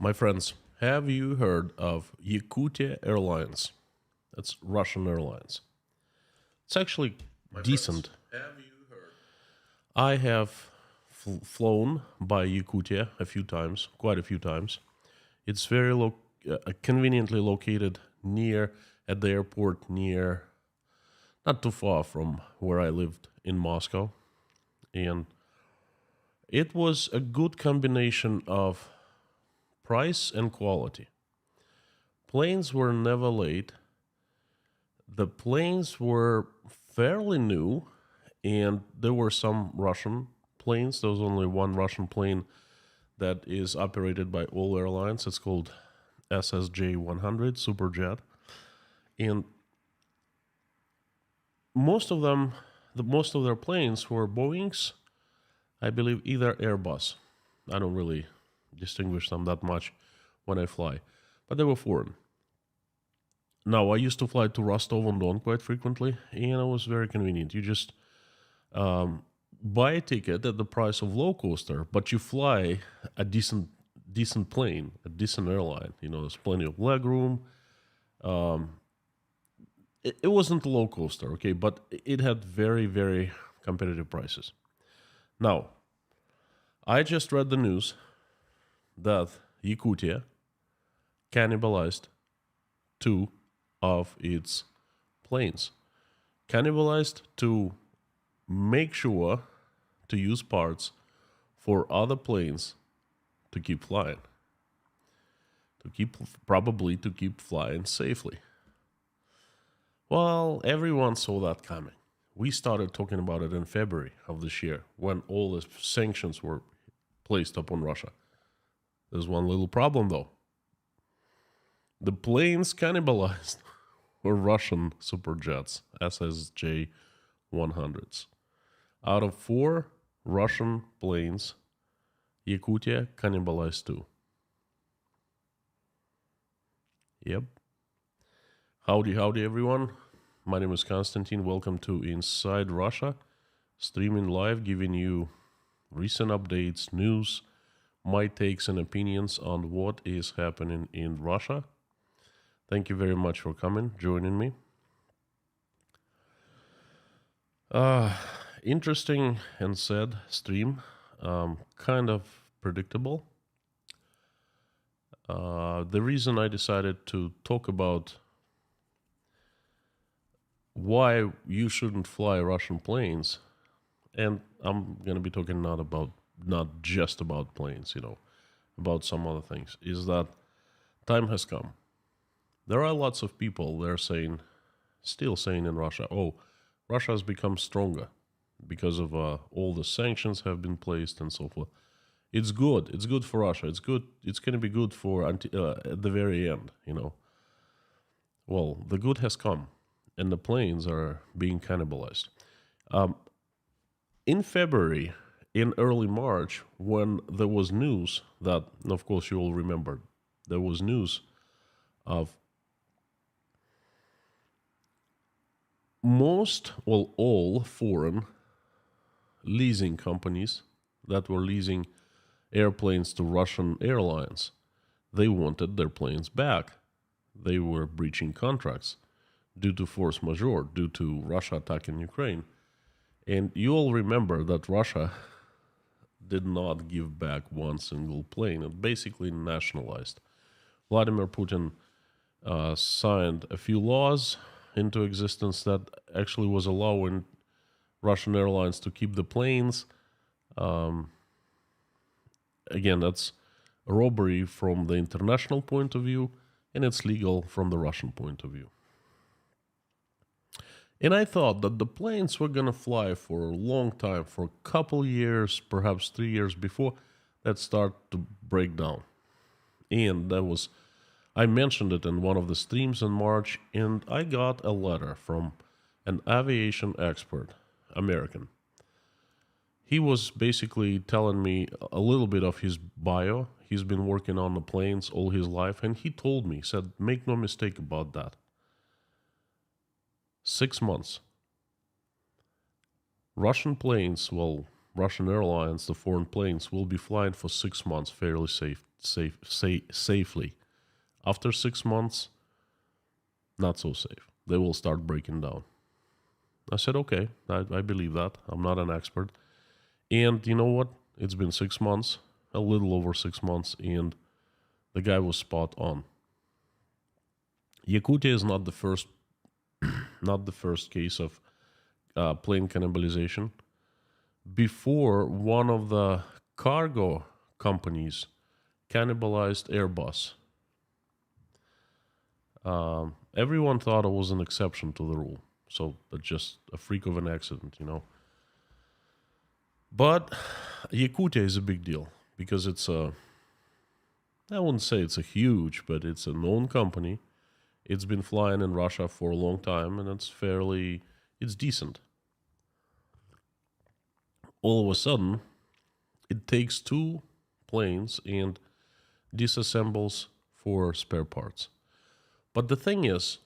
My friends, have you heard of Yakutia Airlines? That's Russian Airlines. It's actually decent. I have flown by Yakutia a few times, quite a few times. It's very conveniently located near at the airport, near not too far from where I lived in Moscow, and it was a good combination of price and quality. Planes were never late. The planes were fairly new, and there were some Russian planes. There was only one Russian plane that is operated by all airlines. It's called SSJ 100 Superjet, and most of them, most of their planes were Boeing's. I believe either Airbus. I don't really distinguish them that much when I fly, but they were foreign. Now, I used to fly to Rostov-on-Don quite frequently, and it was very convenient. You just buy a ticket at the price of low coaster, but you fly a decent plane, a decent airline. You know, there's plenty of leg room. It wasn't a low coaster, okay, but it had very competitive prices. Now, I just read the news that Yakutia cannibalized two of its planes. Cannibalized to make sure to use parts for other planes to keep flying. Probably to keep flying safely. Well, everyone saw that coming. We started talking about it in February of this year when all the sanctions were placed upon Russia. There's one little problem though. The planes cannibalized were Russian Superjets, SSJ 100s. Out of 4 Russian planes, Yakutia cannibalized 2. Yep. Howdy, everyone. My name is Konstantin. Welcome to Inside Russia, streaming live, giving you recent updates, news, my takes and opinions on what is happening in Russia. Thank you very much for coming, joining me. Interesting and sad stream, kind of predictable. The reason I decided to talk about why you shouldn't fly Russian planes, and I'm going to be talking not just about planes, about some other things, is that time has come. There are lots of people they're still saying in Russia, oh, Russia has become stronger because of all the sanctions have been placed and so forth. It's good. It's good for Russia. It's good. It's going to be good for at the very end, Well, the good has come, and the planes are being cannibalized. In February, in early March, when there was news that, and of course you all remember, there was news of all foreign leasing companies that were leasing airplanes to Russian airlines. They wanted their planes back. They were breaching contracts due to force majeure, due to Russia attacking Ukraine. And you all remember that Russia did not give back one single plane. It basically nationalized. Vladimir Putin signed a few laws into existence that actually was allowing Russian airlines to keep the planes. Again, that's a robbery from the international point of view, and it's legal from the Russian point of view. And I thought that the planes were going to fly for a long time, for a couple years, perhaps 3 years before that start to break down. And I mentioned it in one of the streams in March, and I got a letter from an aviation expert, American. He was basically telling me a little bit of his bio. He's been working on the planes all his life, and he told me, said, make no mistake about that. 6 months. Russian planes, Russian airlines, the foreign planes, will be flying for 6 months fairly safely. After 6 months, not so safe. They will start breaking down. I said, okay, I believe that. I'm not an expert. And you know what? It's been 6 months, a little over 6 months, and the guy was spot on. Yakutia is not the first, not the first case of plane cannibalization. Before, one of the cargo companies cannibalized Airbus. Everyone thought it was an exception to the rule. So that's just a freak of an accident, you know. But Yakutia is a big deal because it's a, I wouldn't say it's a huge, but it's a known company. It's been flying in Russia for a long time, and it's decent. All of a sudden, it takes 2 planes and disassembles 4 spare parts. But the thing is,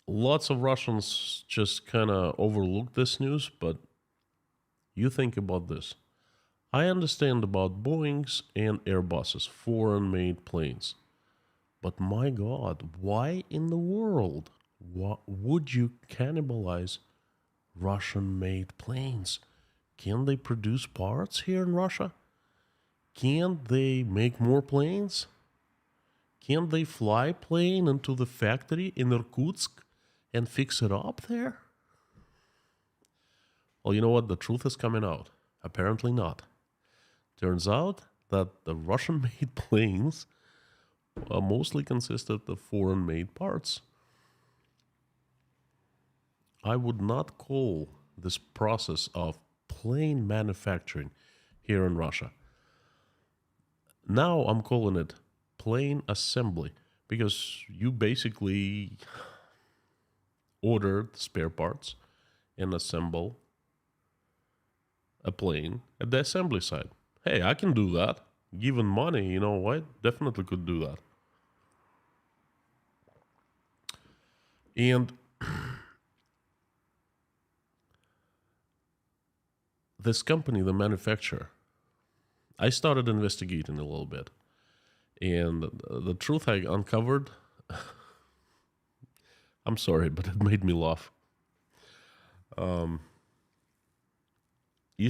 lots of Russians just kind of overlook this news, but you think about this. I understand about Boeings and Airbuses, foreign-made planes. But my God, why in the world would you cannibalize Russian-made planes? Can they produce parts here in Russia? Can't they make more planes? Can't they fly plane into the factory in Irkutsk and fix it up there? Well, you know what? The truth is coming out. Apparently not. Turns out that the Russian-made planes mostly consisted of foreign-made parts. I would not call this process of plane manufacturing here in Russia. Now I'm calling it plane assembly because you basically order spare parts and assemble a plane at the assembly site. Hey, I can do that. Given money, you know, I definitely could do that. And this company, the manufacturer, I started investigating a little bit. And the truth I uncovered, I'm sorry, but it made me laugh. You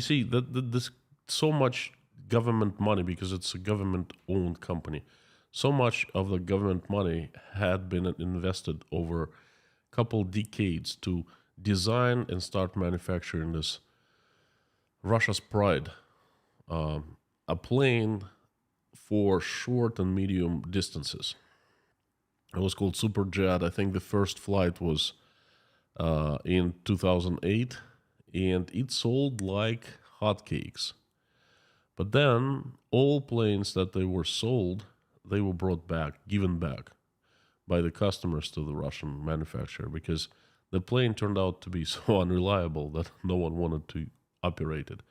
see, this so much government money, because it's a government-owned company, so much of the government money had been invested over a couple decades to design and start manufacturing this Russia's pride, a plane for short and medium distances. It was called Superjet. I think the first flight was in 2008, and it sold like hotcakes. But then all planes that they were sold, they were brought back, given back by the customers to the Russian manufacturer because the plane turned out to be so unreliable that no one wanted to operate it.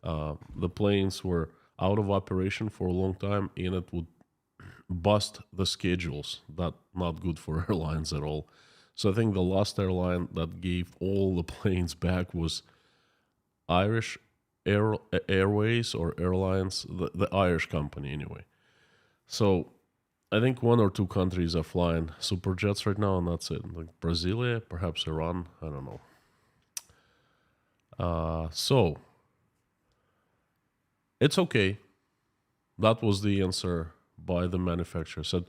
The planes were out of operation for a long time, and it would bust the schedules. That not good for airlines at all. So I think the last airline that gave all the planes back was Irish Airways or Airlines, the Irish company anyway. So I think 1 or 2 countries are flying Superjets right now, and that's it. Like Brasilia, perhaps Iran, I don't know. So it's okay. That was the answer by the manufacturer. Said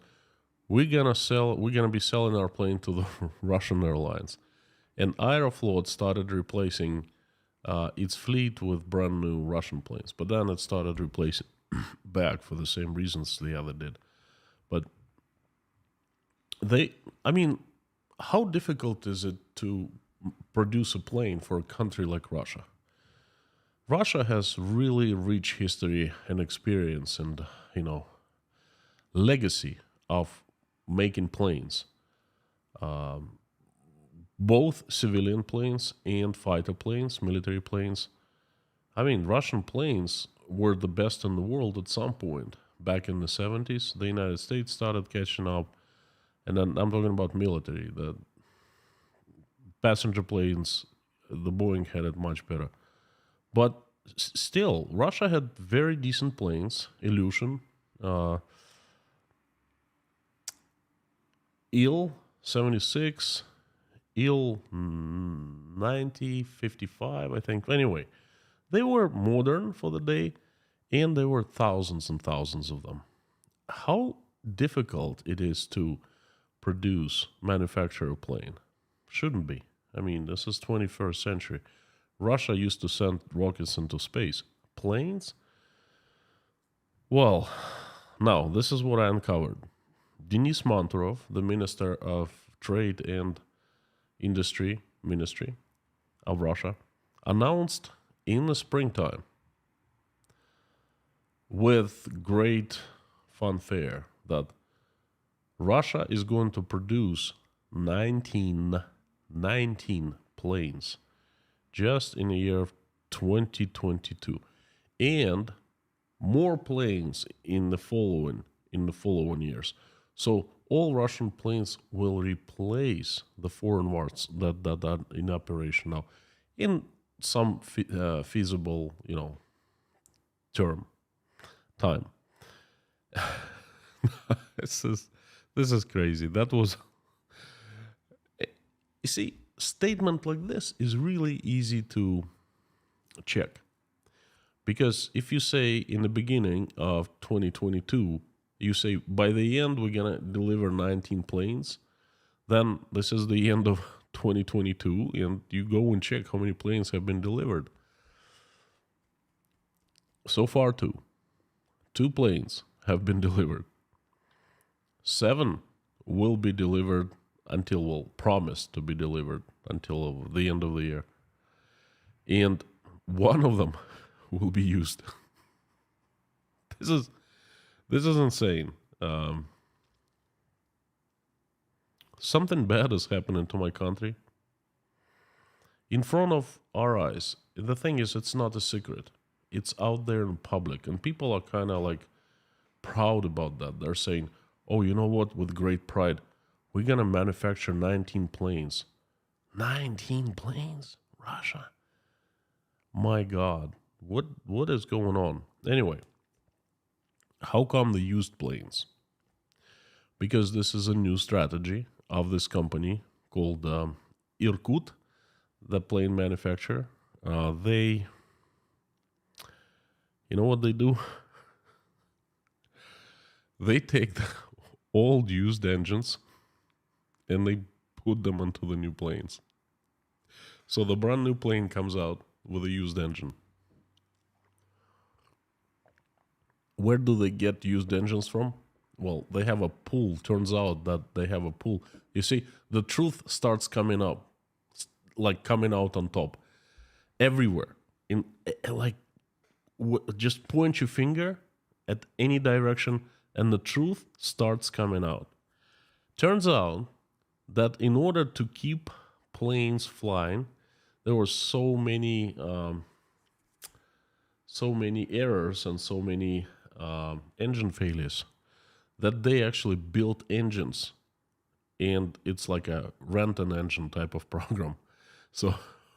we're gonna be selling our plane to the Russian airlines, and Aeroflot started replacing its fleet with brand new Russian planes. But then it started replacing back for the same reasons the other did. But how difficult is it to produce a plane for a country like Russia? Russia has really rich history and experience and, legacy of making planes. Both civilian planes and fighter planes, military planes. Russian planes were the best in the world at some point. Back in the 70s, the United States started catching up. And then I'm talking about military. The passenger planes, the Boeing had it much better. But Still, Russia had very decent planes. Illusion, uh, Il-76, Il-9055, I think. Anyway, they were modern for the day, and there were thousands and thousands of them. How difficult it is to manufacture a plane? Shouldn't be. I mean, this is 21st century. Russia used to send rockets into space. Planes? Well, now, this is what I uncovered. Denis Manturov, the Minister of Trade and Industry Ministry of Russia, announced in the springtime with great fanfare that Russia is going to produce 19 planes just in the year of 2022, and more planes in the following years. So all Russian planes will replace the foreign ones that are in operation now in some feasible, time. this is crazy. That was, you see, statement like this is really easy to check, because if you say in the beginning of 2022, you say by the end we're gonna deliver 19 planes, then this is the end of 2022, and you go and check how many planes have been delivered. So far, two planes have been delivered. 7 will be delivered promised to be delivered until the end of the year. And one of them will be used. This is insane. Something bad is happening to my country in front of our eyes. The thing is, it's not a secret. It's out there in public, and people are kind of like proud about that. They're saying, oh, you know what, with great pride, we're going to manufacture 19 planes. 19 planes? Russia? My God, what is going on? Anyway, how come the used planes? Because this is a new strategy of this company called Irkut, the plane manufacturer. They, you know what they do? They take the old used engines and they put them onto the new planes. So the brand new plane comes out with a used engine. Where do they get used engines from? Well, they have a pool. Turns out that they have a pool. You see, the truth starts coming up, like coming out on top, everywhere. Just point your finger at any direction, and the truth starts coming out. Turns out that in order to keep planes flying, there were so many errors and so many engine failures that they actually built engines, and it's like a rent an engine type of program. So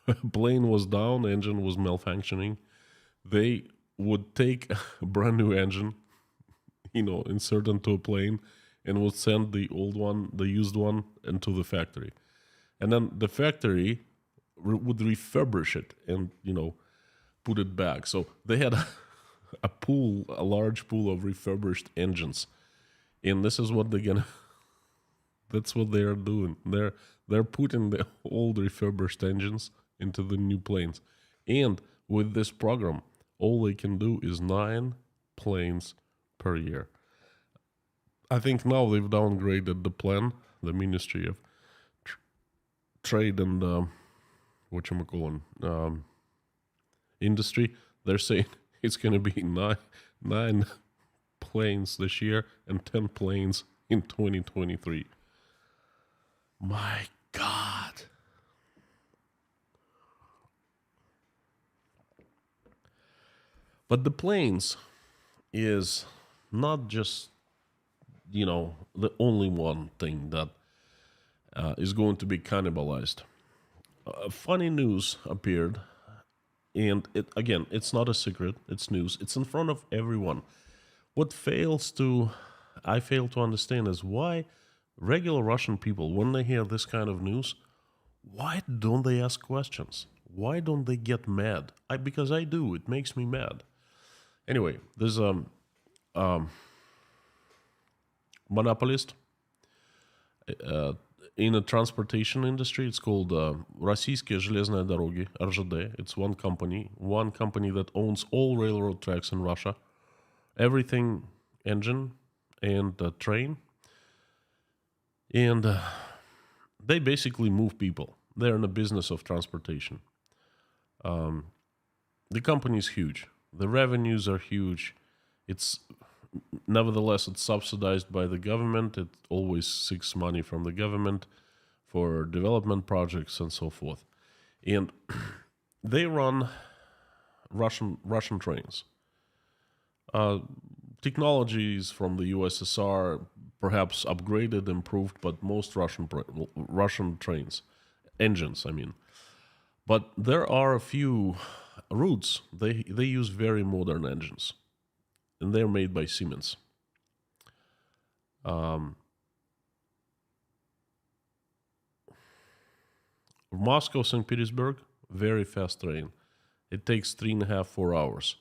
a plane was down, engine was malfunctioning. They would take a brand new engine, insert into a plane, and would send the old one, the used one, into the factory. And then the factory would refurbish it and, put it back. So they had a large pool of refurbished engines. And this is what that's what they are doing. They're putting the old refurbished engines into the new planes. And with this program, all they can do is 9 planes per year. I think now they've downgraded the plan, the Ministry of Trade and Industry. They're saying it's going to be nine planes this year and 10 planes in 2023. My God. But the planes is not just, the only one thing that is going to be cannibalized. Funny news appeared And again, it's not a secret. It's news. It's in front of everyone. What I fail to understand is why regular Russian people, when they hear this kind of news, why don't they ask questions? Why don't they get mad? Because I do. It makes me mad. Anyway, there's a monopolist in the transportation industry. It's called Российские железные дороги, RZD. It's one company that owns all railroad tracks in Russia, everything engine and train, and they basically move people. They're in the business of transportation. The company is huge. The revenues are huge. It's nevertheless it's subsidized by the government. It always seeks money from the government for development projects and so forth. And they run Russian trains. Technologies from the USSR perhaps upgraded, improved, but most Russian trains, engines, I mean. But there are a few routes they use very modern engines, and they're made by Siemens. Moscow, St. Petersburg, very fast train. It takes 3.5, 4 hours.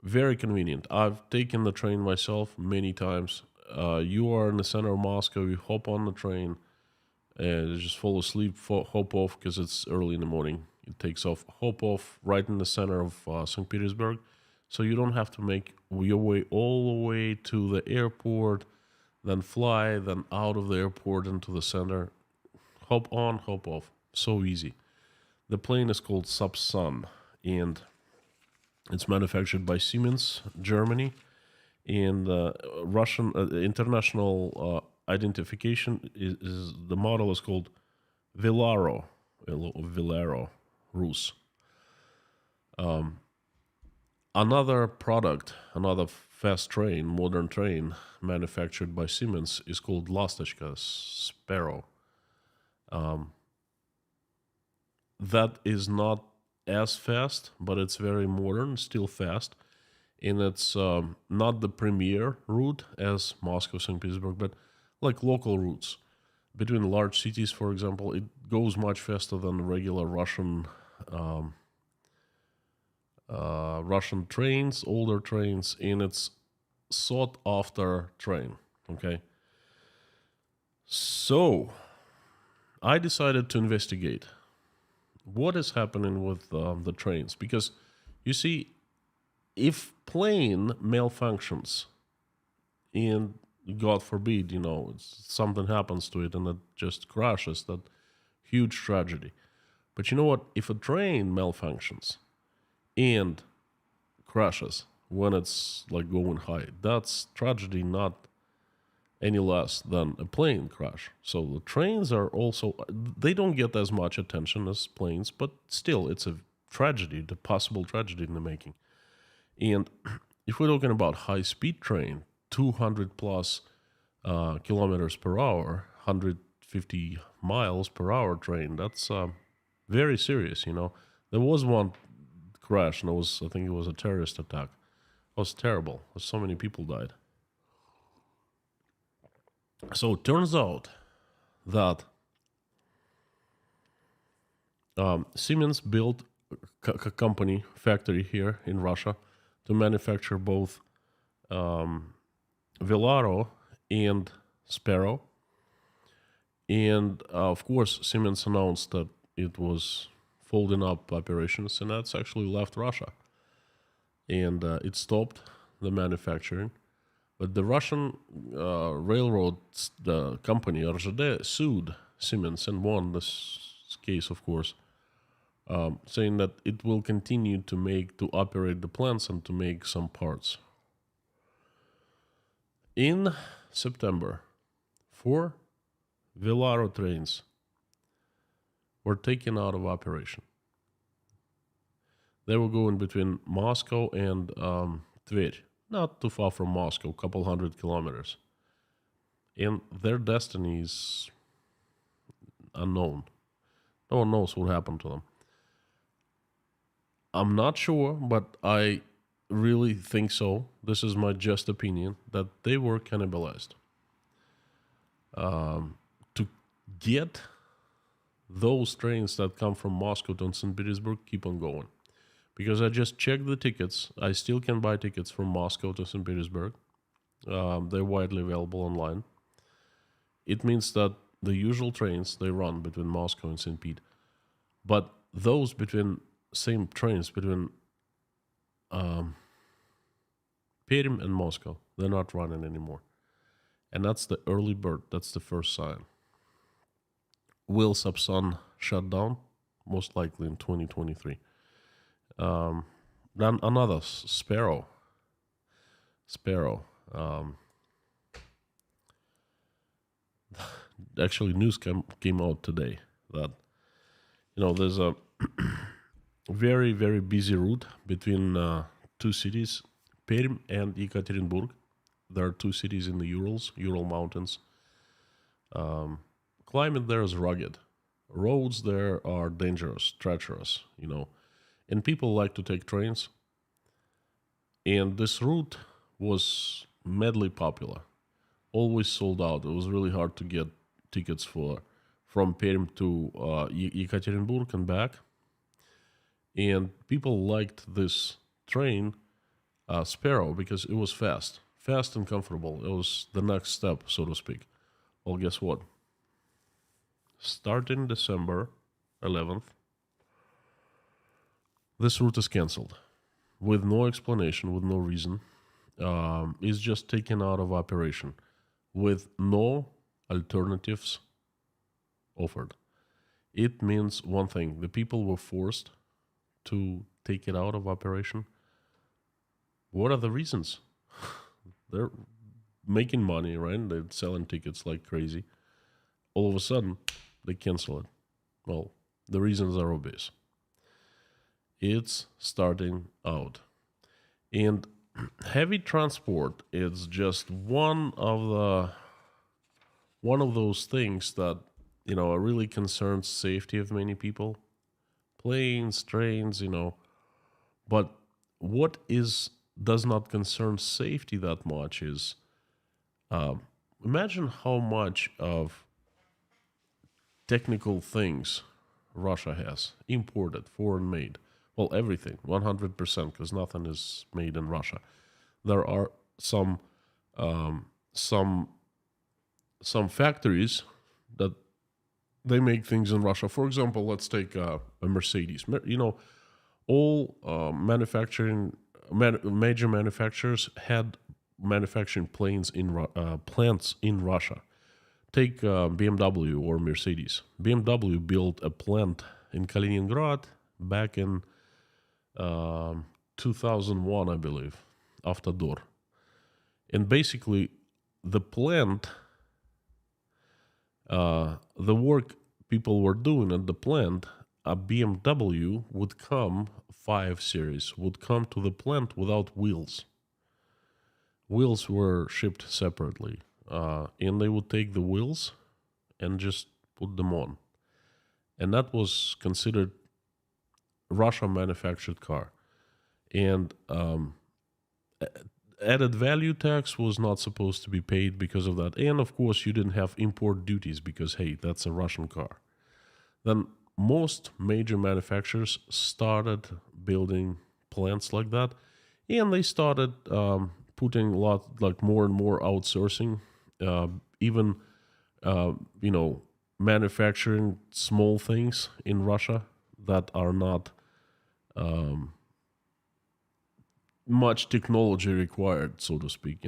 Very convenient. I've taken the train myself many times. You are in the center of Moscow, you hop on the train, and you just fall asleep, hop off because it's early in the morning. It takes off, hop off right in the center of St. Petersburg. So you don't have to make your way all the way to the airport, then fly, then out of the airport into the center. Hop on, hop off. So easy. The plane is called Sapsan, and it's manufactured by Siemens, Germany, and Russian international identification is the model is called Velaro Rus. Another product, another fast train, modern train manufactured by Siemens is called Lastочка, Sparrow. That is not as fast, but it's very modern, still fast. And it's not the premier route as Moscow, St. Petersburg, but like local routes. Between large cities, for example, it goes much faster than regular Russian trains, older trains, and it's sought after train. Okay. So I decided to investigate what is happening with the trains, because you see, if plane malfunctions and God forbid, something happens to it and it just crashes, that huge tragedy. But you know what? If a train malfunctions and crashes when it's like going high, that's tragedy, not any less than a plane crash. So the trains are also, they don't get as much attention as planes, but still it's a tragedy, the possible tragedy in the making. And if we're talking about high-speed train, 200 plus kilometers per hour, 150 miles per hour train, that's very serious, There was one crash, and I think it was a terrorist attack. It was terrible. So many people died. So it turns out that Siemens built a company, factory here in Russia to manufacture both Velaro and Sparrow. And of course, Siemens announced that it was folding up operations, and that's actually left Russia. And it stopped the manufacturing. But the Russian railroad the company, RZD, sued Siemens and won this case, of course, saying that it will continue to operate the plants and to make some parts. In September, 4 Velaro trains were taken out of operation. They were going between Moscow and Tver, not too far from Moscow, a couple 100 kilometers. And their destiny is unknown. No one knows what happened to them. I'm not sure, but I really think so. This is my just opinion that they were cannibalized. To get those trains that come from Moscow to St. Petersburg keep on going. Because I just checked the tickets. I still can buy tickets from Moscow to St. Petersburg. They're widely available online. It means that the usual trains, they run between Moscow and St. Pete. But those same trains between Perm and Moscow, they're not running anymore. And that's the early bird. That's the first sign. Will Sapsan shut down? Most likely in 2023. Then another Sparrow. Actually, news came out today that there's a very, very busy route between two cities, Perm and Yekaterinburg. There are two cities in the Ural Mountains. Climate there is rugged. Roads there are dangerous, treacherous, and people like to take trains. And this route was madly popular, always sold out. It was really hard to get tickets from Perm to Yekaterinburg and back. And people liked this train, Sparrow, because it was fast and comfortable. It was the next step, so to speak. Well, guess what? Starting December 11th, this route is canceled with no explanation, with no reason. It's just taken out of operation with no alternatives offered. It means one thing: the people were forced to take it out of operation. What are the reasons? They're making money, right? They're selling tickets like crazy. All of a sudden, they cancel it. Well, the reasons are obvious. It's starting out. And heavy transport is just one of those things that, really concerns safety of many people. Planes, trains, But what does not concern safety that much is, imagine how much of technical things Russia has imported, foreign made. Well, everything, 100%, because nothing is made in Russia. There are some factories that they make things in Russia. For example, let's take a Mercedes. All major manufacturers had manufacturing plants in Russia. Take BMW or Mercedes. BMW built a plant in Kaliningrad back in 2001, I believe, after Dor. And basically, the plant, the work people were doing at the plant, a BMW would come, 5 Series, would come to the plant without wheels. Wheels were shipped separately. And they would take the wheels and just put them on. And that was considered Russia-manufactured car. And added value tax was not supposed to be paid because of that. And, of course, you didn't have import duties because, hey, that's a Russian car. Then most major manufacturers started building plants like that. And they started putting more and more outsourcing. Even manufacturing small things in Russia that are not much technology required, so to speak,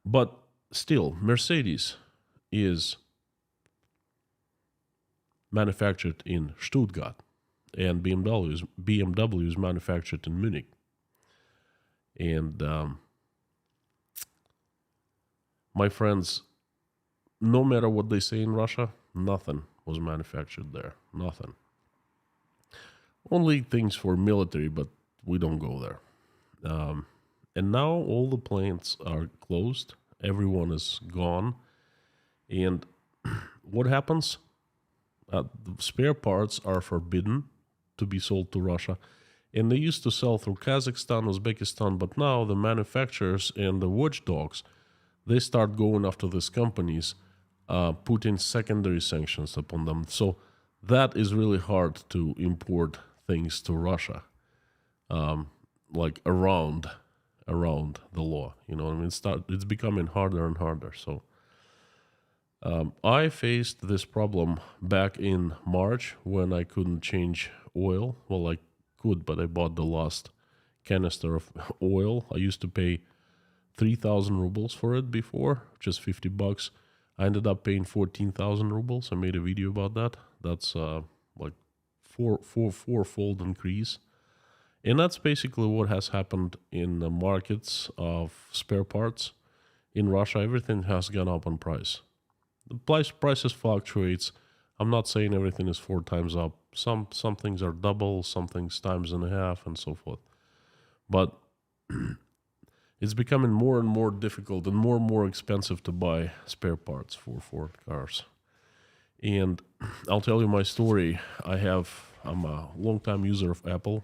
But still, Mercedes is manufactured in Stuttgart, and BMW is manufactured in Munich. And my friends, no matter what they say in Russia, nothing was manufactured there. Nothing. Only things for military, but we don't go there. And now all the plants are closed. Everyone is gone. And what happens? The spare parts are forbidden to be sold to Russia. And they used to sell through Kazakhstan, Uzbekistan, but now the manufacturers and the watchdogs, they start going after these companies, putting secondary sanctions upon them. So that is really hard to import things to Russia, like around the law. You know what I mean? It's becoming harder and harder. So I faced this problem back in March when I couldn't change oil. Well, I could, but I bought the last canister of oil. I used to pay 3,000 rubles for it before, just $50. I ended up paying 14,000 rubles. I made a video about that. That's like fourfold increase. And that's basically what has happened in the markets of spare parts. In Russia, everything has gone up in price. The prices fluctuates. I'm not saying everything is 4 times up. Some things are double, some things times and a half, and so forth. But it's becoming more and more difficult and more expensive to buy spare parts for cars. And I'll tell you my story. I'm a long-time user of Apple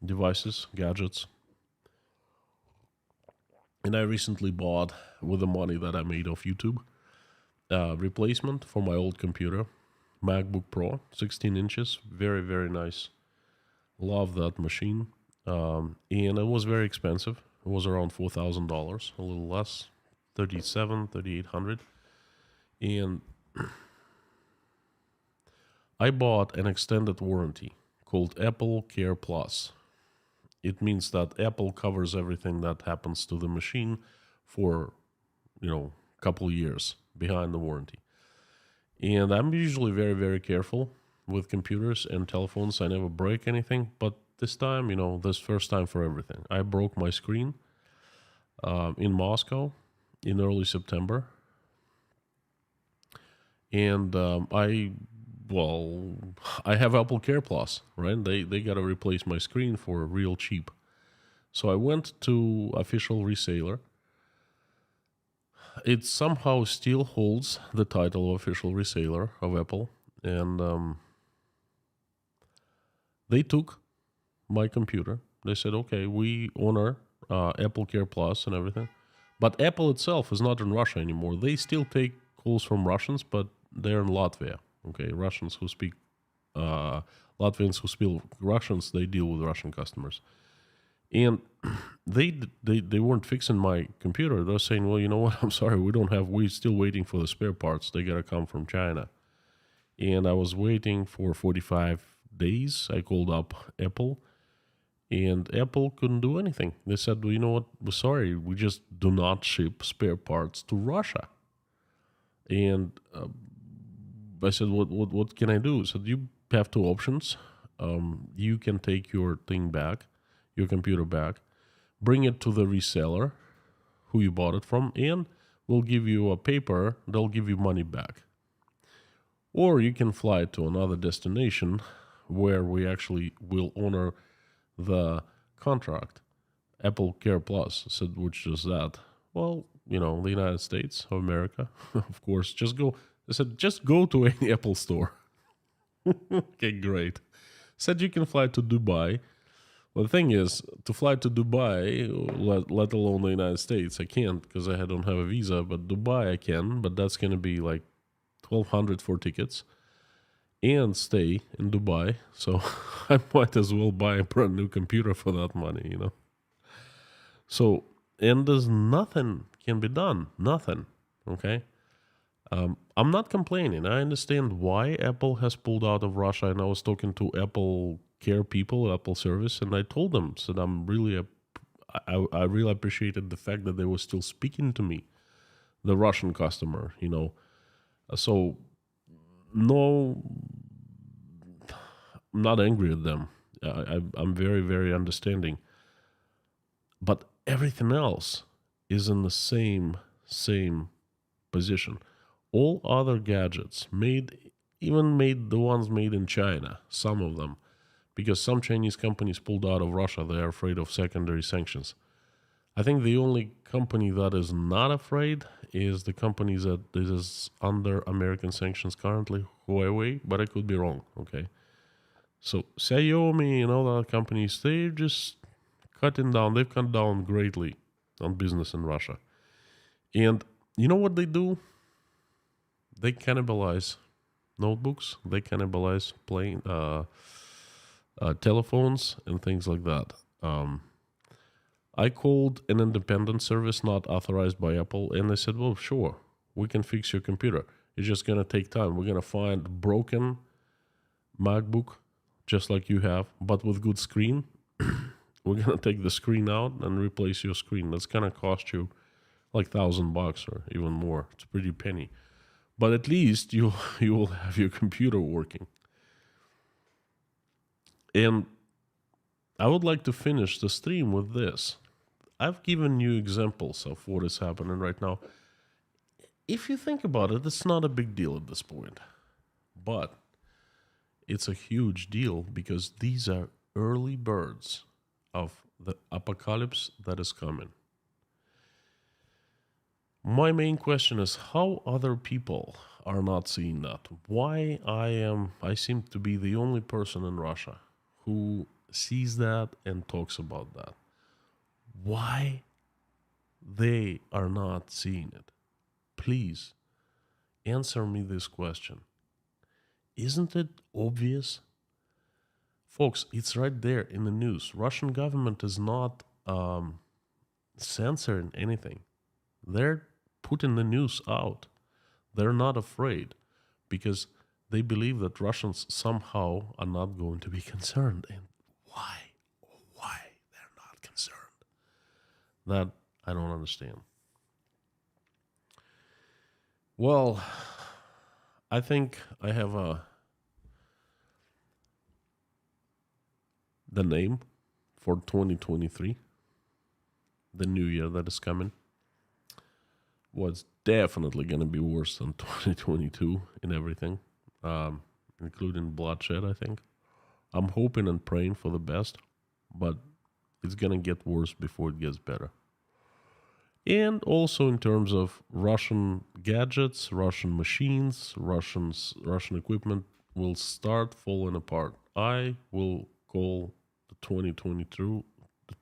devices, gadgets. And I recently bought, with the money that I made off YouTube, replacement for my old computer, MacBook Pro, 16 inches, very, very nice. Love that machine. And it was very expensive. It was around $4,000, a little less, $3,800. And I bought an extended warranty called Apple Care Plus. It means that Apple covers everything that happens to the machine for, a couple years behind the warranty. And I'm usually very, very careful with computers and telephones. I never break anything, but this time, this first time for everything. I broke my screen in Moscow in early September. And I have Apple Care Plus, right? They got to replace my screen for real cheap. So I went to official reseller. It somehow still holds the title of official reseller of Apple. And they took my computer. They said, okay, we honor Apple Care Plus and everything. But Apple itself is not in Russia anymore. They still take calls from Russians, but they're in Latvia. Okay, Russians who speak, Latvians who speak Russians, they deal with Russian customers. And they weren't fixing my computer. They're saying, well, you know what? I'm sorry, we're still waiting for the spare parts. They got to come from China. And I was waiting for 45 days. I called up Apple, and Apple couldn't do anything. They said, well, you know what? We're sorry, we just do not ship spare parts to Russia. And I said, what can I do? He said, you have 2 options. You can take your thing back, your computer back, bring it to the reseller who you bought it from, and we'll give you a paper. They'll give you money back. Or you can fly to another destination where we actually will honor the contract. Apple Care Plus said, which is that? Well, the United States of America, of course. They said, just go to any Apple store. Okay, great. Said you can fly to Dubai. Well, the thing is, to fly to Dubai, let alone the United States, I can't because I don't have a visa. But Dubai I can, but that's going to be like $1,200 for tickets and stay in Dubai. So I might as well buy a brand new computer for that money, So, and there's nothing can be done. Nothing. Okay. I'm not complaining. I understand why Apple has pulled out of Russia. And I was talking to Apple Care people, Apple service, and I told them, said I really appreciated the fact that they were still speaking to me, the Russian customer, So, no, I'm not angry at them. I'm very, very understanding. But everything else is in the same position. All other gadgets even the ones made in China, some of them, because some Chinese companies pulled out of Russia, they are afraid of secondary sanctions. I think the only company that is not afraid is the company that is under American sanctions currently, Huawei, but I could be wrong, okay? So Xiaomi and all other companies, they're just cutting down. They've cut down greatly on business in Russia. And you know what they do? They cannibalize notebooks. They cannibalize telephones and things like that. I called an independent service not authorized by Apple, and they said, well, sure, we can fix your computer. It's just going to take time. We're going to find broken MacBook, just like you have, but with good screen. We're going to take the screen out and replace your screen. That's going to cost you like $1,000 or even more. It's pretty penny. But at least you will have your computer working. And I would like to finish the stream with this. I've given you examples of what is happening right now. If you think about it, it's not a big deal at this point. But it's a huge deal because these are early birds of the apocalypse that is coming. My main question is how other people are not seeing that. Why I seem to be the only person in Russia who sees that and talks about that. Why they are not seeing it? Please answer me this question. Isn't it obvious? Folks, it's right there in the news. Russian government is not censoring anything. They're putting the news out. They're not afraid because they believe that Russians somehow are not going to be concerned. And why? Why they're not concerned? That I don't understand. Well, I think I have the name for 2023, the new year that is coming. Was definitely going to be worse than 2022 in everything, including bloodshed, I think. I'm hoping and praying for the best, but it's going to get worse before it gets better. And also in terms of Russian gadgets, Russian machines, Russian equipment will start falling apart. I will call the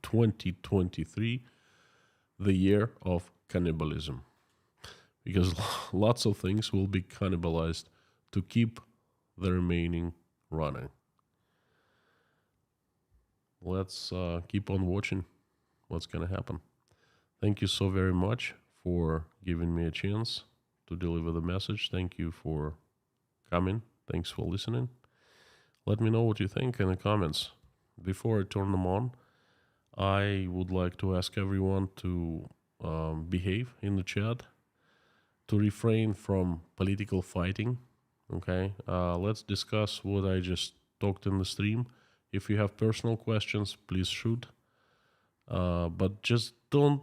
2023 the year of cannibalism. Because lots of things will be cannibalized to keep the remaining running. Let's keep on watching what's going to happen. Thank you so very much for giving me a chance to deliver the message. Thank you for coming. Thanks for listening. Let me know what you think in the comments. Before I turn them on, I would like to ask everyone to behave in the chat, to refrain from political fighting. Okay, let's discuss what I just talked in the stream. If you have personal questions, please shoot. But just don't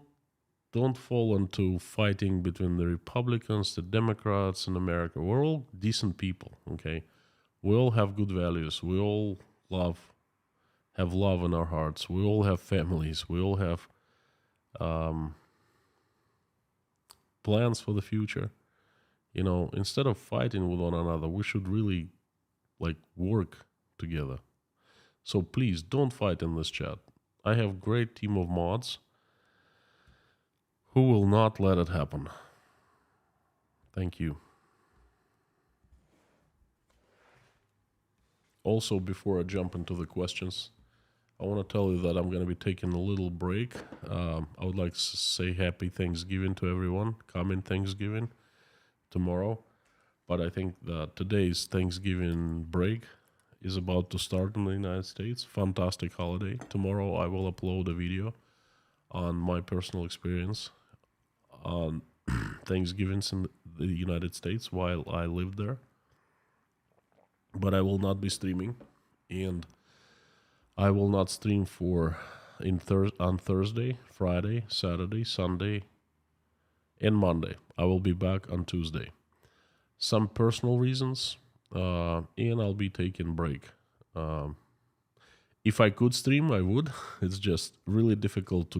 fall into fighting between the Republicans, the Democrats in America. We're all decent people, okay? We all have good values. We all have love in our hearts. We all have families. We all have plans for the future. You know, instead of fighting with one another, we should really work together. So please don't fight in this chat. I have a great team of mods who will not let it happen. Thank you. Also, before I jump into the questions, I want to tell you that I'm going to be taking a little break. I would like to say happy Thanksgiving to everyone. Coming Thanksgiving tomorrow. But I think that today's Thanksgiving break is about to start in the United States. Fantastic holiday. Tomorrow I will upload a video on my personal experience on Thanksgivings in the United States while I lived there. But I will not be streaming, and I will not stream on Thursday, Friday, Saturday, Sunday, and Monday. I will be back on Tuesday. Some personal reasons, and I'll be taking a break. If I could stream, I would. It's just really difficult to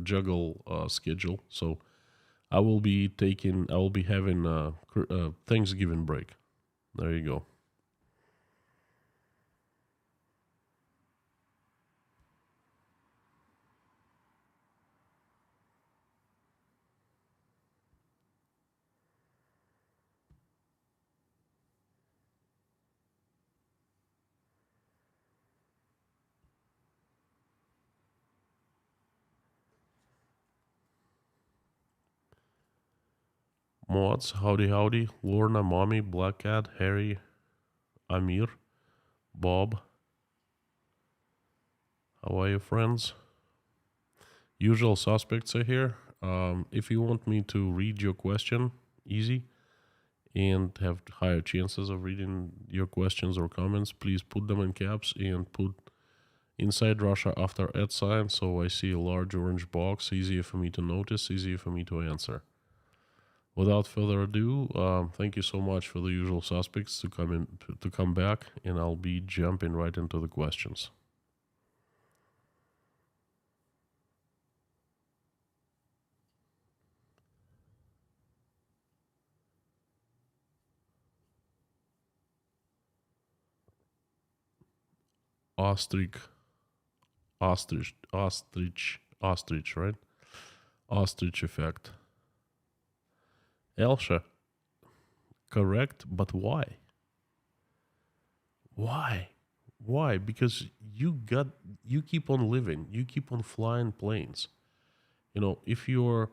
juggle schedule. So I will be having a Thanksgiving break. There you go. Mods, howdy howdy. Lorna, Mommy, Black Cat, Harry, Amir, Bob. How are you, friends? Usual suspects are here. If you want me to read your question, easy, and have higher chances of reading your questions or comments, please put them in caps and put inside Russia after @ so I see a large orange box, easier for me to notice, easier for me to answer. Without further ado, thank you so much for the usual suspects to come back, and I'll be jumping right into the questions. Ostrich, right? Ostrich effect. Elsha, correct, but why? Why? Because you keep on living, you keep on flying planes. You know, if you're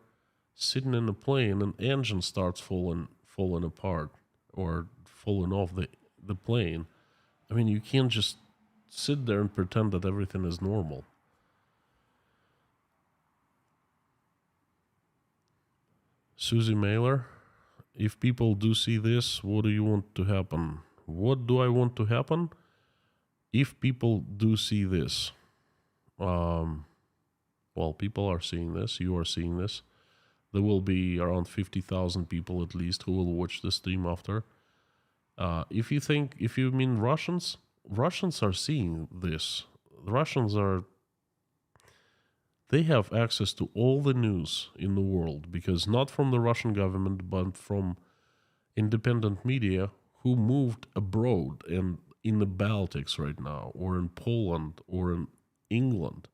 sitting in a plane and engine starts falling apart or falling off the plane, I mean, you can't just sit there and pretend that everything is normal. Susie Mailer, if people do see this, what do you want to happen? What do I want to happen? If people do see this, well, people are seeing this, you are seeing this. There will be around 50,000 people at least who will watch the stream after. If you mean Russians are seeing this. The Russians they have access to all the news in the world, because not from the Russian government, but from independent media who moved abroad and in the Baltics right now, or in Poland, or in England.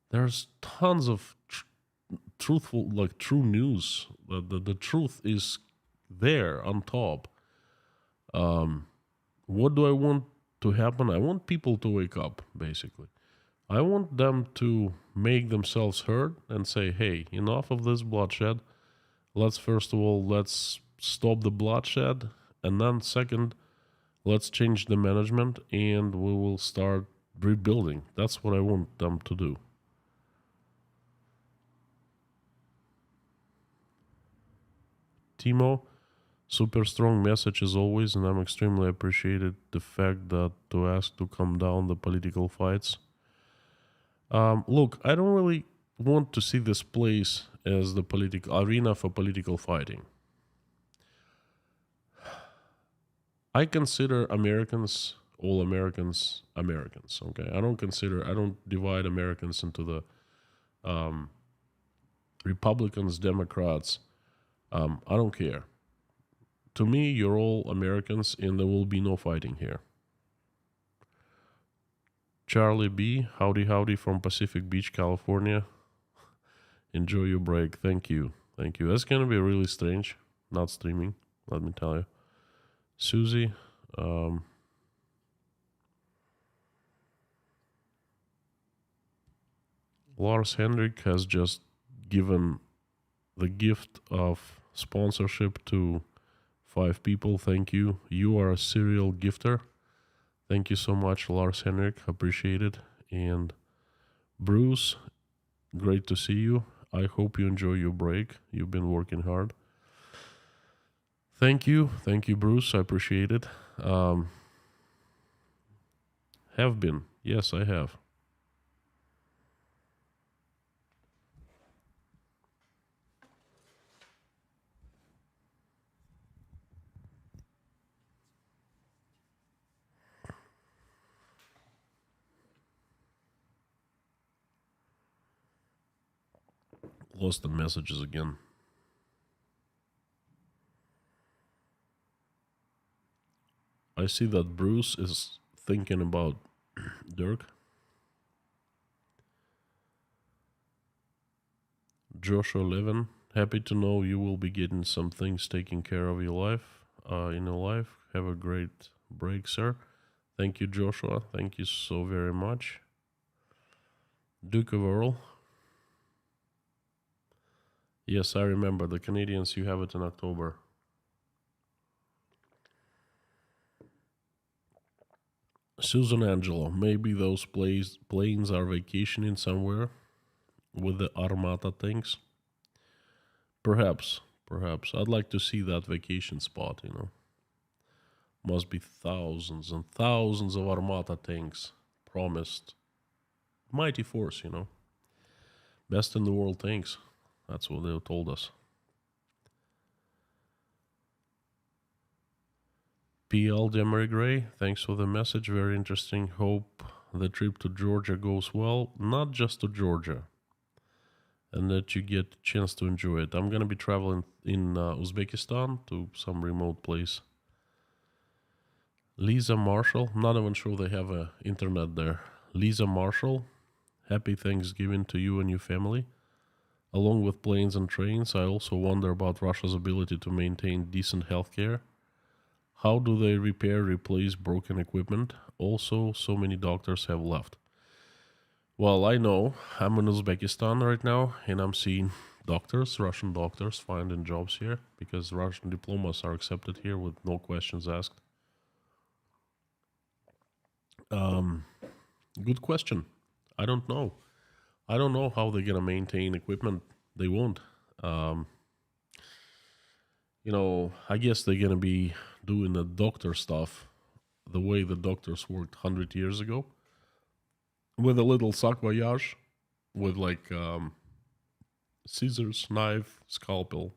There's tons of truthful, like true news. The truth is there on top. What do I want to happen? I want people to wake up, basically. I want them to make themselves heard and say, hey, enough of this bloodshed. Let's stop the bloodshed. And then second, let's change the management and we will start rebuilding. That's what I want them to do. Timo, super strong message as always, and I'm extremely appreciated the fact that to ask to calm down the political fights. Look, I don't really want to see this place as the political arena for political fighting. I consider Americans, all Americans, Americans. Okay, I don't divide Americans into the Republicans, Democrats. I don't care. To me, you're all Americans, and there will be no fighting here. Charlie B, howdy from Pacific Beach, California. Enjoy your break. Thank you. That's gonna be really strange, not streaming, let me tell you. Susie, Lars Henrik has just given the gift of sponsorship to 5 people. Thank you. You are a serial gifter. Thank you so much, Lars Henrik. Appreciate it. And Bruce, great to see you. I hope you enjoy your break. You've been working hard. Thank you, Bruce. I appreciate it. Have been. Yes, I have. Lost the messages again. I see that Bruce is thinking about Dirk. Joshua Levin, happy to know you will be getting some things taken care of your life, in your life. Have a great break, sir. Thank you, Joshua. Thank you so very much. Duke of Earl. Yes, I remember. The Canadians, you have it in October. Susan Angelo, maybe those planes are vacationing somewhere with the Armata things. Perhaps, perhaps. I'd like to see that vacation spot, you know. Must be thousands and thousands of Armata tanks promised. Mighty force, you know. Best in the world tanks. That's what they told us. PL Demery Gray, thanks for the message. Very interesting. Hope the trip to Georgia goes well. Not just to Georgia. And that you get a chance to enjoy it. I'm going to be traveling in Uzbekistan to some remote place. Lisa Marshall, not even sure they have a internet there. Lisa Marshall, happy Thanksgiving to you and your family. Along with planes and trains, I also wonder about Russia's ability to maintain decent healthcare. How do they repair, replace broken equipment? Also, so many doctors have left. Well, I know I'm in Uzbekistan right now, and I'm seeing doctors, Russian doctors, finding jobs here because Russian diplomas are accepted here with no questions asked. Good question. I don't know. I don't know how they're gonna maintain equipment. They won't. Um, I guess they're gonna be doing the doctor stuff the way the doctors worked 100 years ago, with a little sac voyage, with like scissors, knife, scalpel,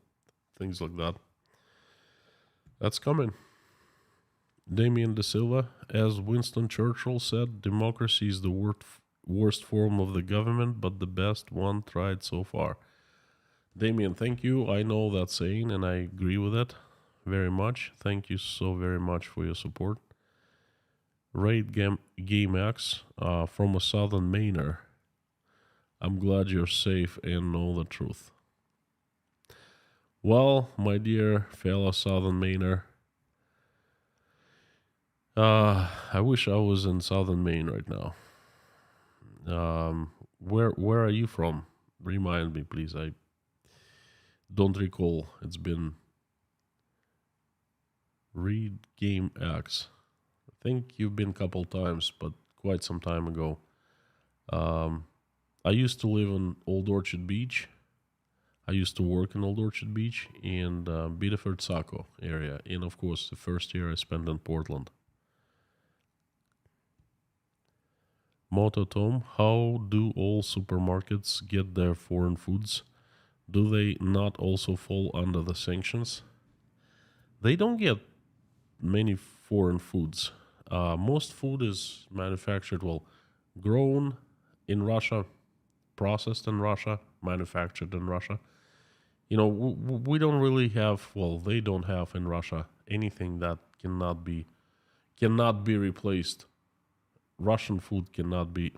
things like that. That's coming. Damien De Silva, as Winston Churchill said, democracy is the worst form of the government, but the best one tried so far. Damien, thank you. I know that saying, and I agree with it very much. Thank you so very much for your support. Raid Game X from a Southern Mainer. I'm glad you're safe and know the truth. Well, my dear fellow Southern Mainer, I wish I was in Southern Maine right now. Where are you from? Remind me, please. I don't recall. It's been Read Game X. I think you've been a couple times, but quite some time ago. I used to live on Old Orchard Beach. I used to work in Old Orchard Beach and Biddeford Saco area. And of course, the first year I spent in Portland. Moto Tom, how do all supermarkets get their foreign foods? Do they not also fall under the sanctions? They don't get many foreign foods. Most food is manufactured, grown in Russia, processed in Russia, manufactured in Russia. We don't really have, they don't have in Russia anything that cannot be replaced. Russian food cannot be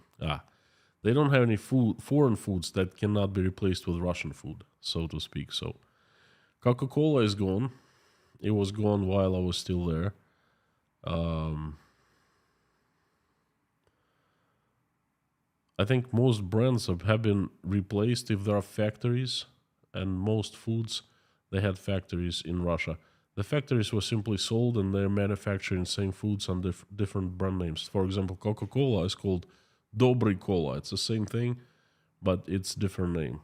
they don't have any foreign foods that cannot be replaced with Russian food, so to speak. So Coca-Cola is gone. It was gone while I was still there. I think most brands have been replaced if there are factories, and most foods, they had factories in Russia. The factories were simply sold and they're manufacturing same foods under different brand names. For example, Coca-Cola is called Dobry Cola. It's the same thing, but it's different name.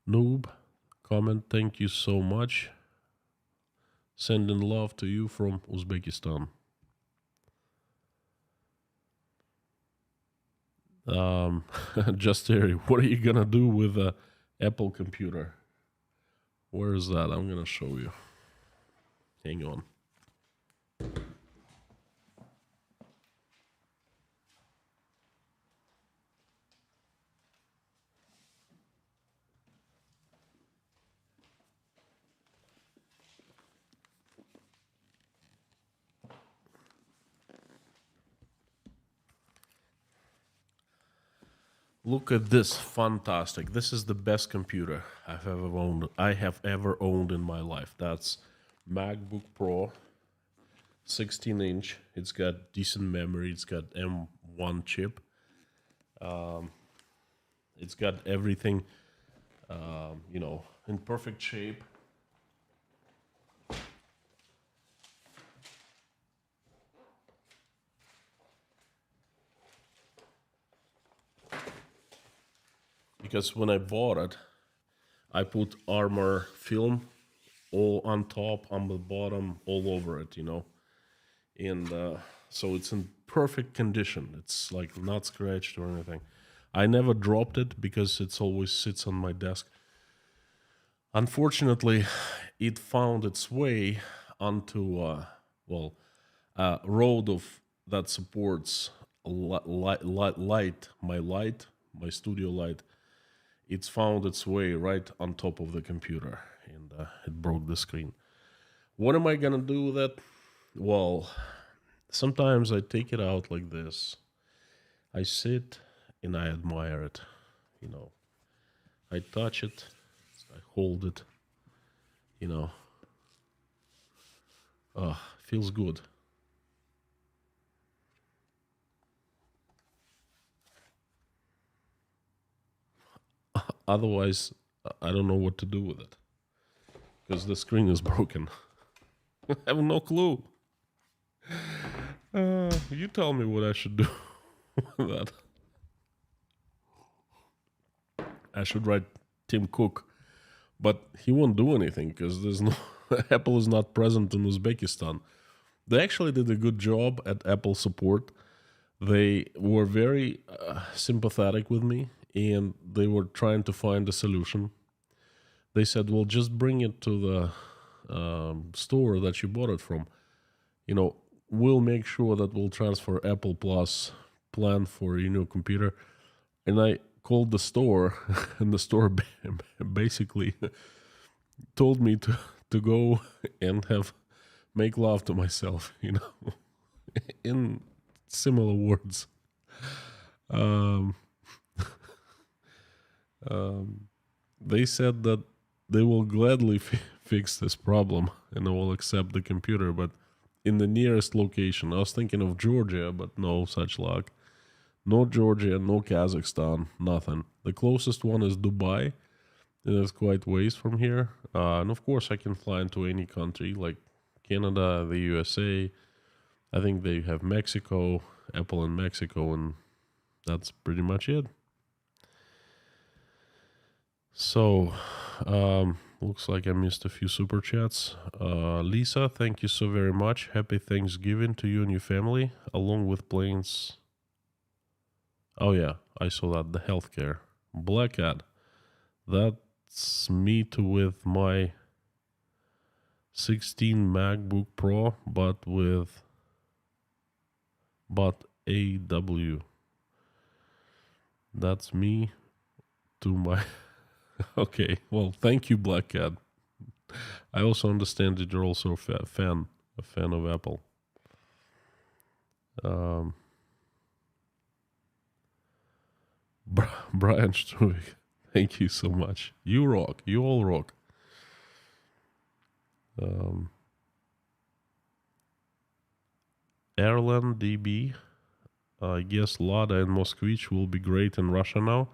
Noob, comment, thank you so much. Sending love to you from Uzbekistan. Just Terry, what are you gonna do with a Apple computer? Where is that? I'm gonna show you. Hang on. Look at this, fantastic. This is the best computer I have ever owned in my life. That's MacBook Pro, 16-inch. It's got decent memory. It's got M1 chip. It's got everything, in perfect shape. Because when I bought it, I put armor film all on top, on the bottom, all over it, and so it's in perfect condition. It's like not scratched or anything. I never dropped it because it's always sits on my desk. Unfortunately, it found its way onto a road of that supports light, my studio light. It's found its way right on top of the computer, and it broke the screen. What am I gonna do with it? Well, sometimes I take it out like this. I sit and I admire it. I touch it, I hold it. Feels good. Otherwise, I don't know what to do with it because the screen is broken. I have no clue. You tell me what I should do with that. I should write Tim Cook, but he won't do anything because there's no Apple is not present in Uzbekistan. They actually did a good job at Apple support. They were very sympathetic with me, and they were trying to find a solution. They said, "Well, just bring it to the store that you bought it from. We'll make sure that we'll transfer Apple Plus plan for your new computer." And I called the store, and the store basically told me to go and make love to myself, in similar words. Um, they said that they will gladly fix this problem and I will accept the computer, but in the nearest location. I was thinking of Georgia, but no such luck. No Georgia, no Kazakhstan, nothing. The closest one is Dubai, and it's quite ways from here. And of course, I can fly into any country like Canada, the USA. I think they have Mexico, Apple in Mexico, and that's pretty much it. So, looks like I missed a few super chats. Lisa, thank you so very much. Happy Thanksgiving to you and your family, along with planes. Oh yeah, I saw that, the healthcare. Black Cat, that's me too with my 16 MacBook Pro, but AW. That's me to my... Okay, well, thank you, Black Cat. I also understand that you're also a fan of Apple. Brian Struik, thank you so much. You rock. You all rock. Airline DB. I guess Lada and Moskvich will be great in Russia now.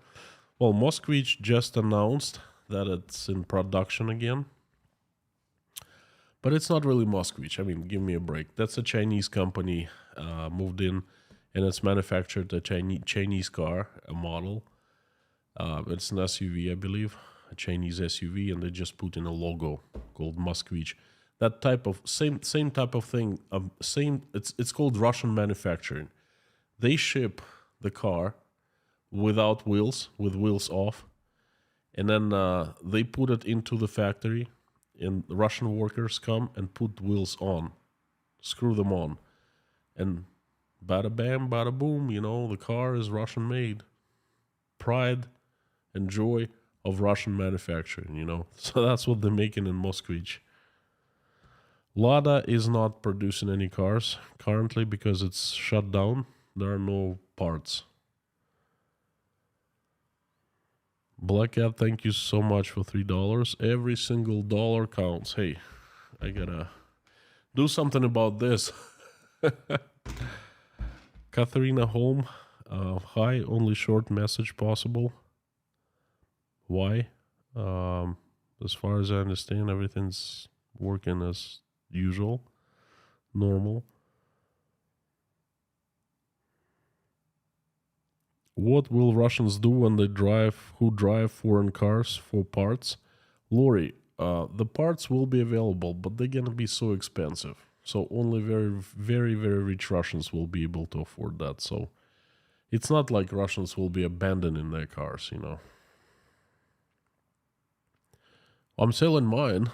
Well, Moskvich just announced that it's in production again. But it's not really Moskvich. I mean, give me a break. That's a Chinese company moved in, and it's manufactured a Chinese car, a model. It's an SUV, I believe, a Chinese SUV, and they just put in a logo called Moskvich. That type of same type of thing. It's called Russian manufacturing. They ship the car without wheels, with wheels off, and then they put it into the factory, and the Russian workers come and put wheels on, screw them on, and bada bam, bada boom, the car is Russian made. Pride and joy of Russian manufacturing, So that's what they're making in Moskvich. Lada is not producing any cars currently because it's shut down. There are no parts. Black Cat, thank you so much for $3. Every single dollar counts. Hey, I gotta do something about this. Katharina Holm, Hi, only short message possible. Why? Um, as far as I understand, everything's working as usual, normal. What will Russians do when they drive foreign cars for parts? Lori, the parts will be available, but they're gonna be so expensive. So only very, very, very rich Russians will be able to afford that. So it's not like Russians will be abandoning their cars, you know. I'm selling mine.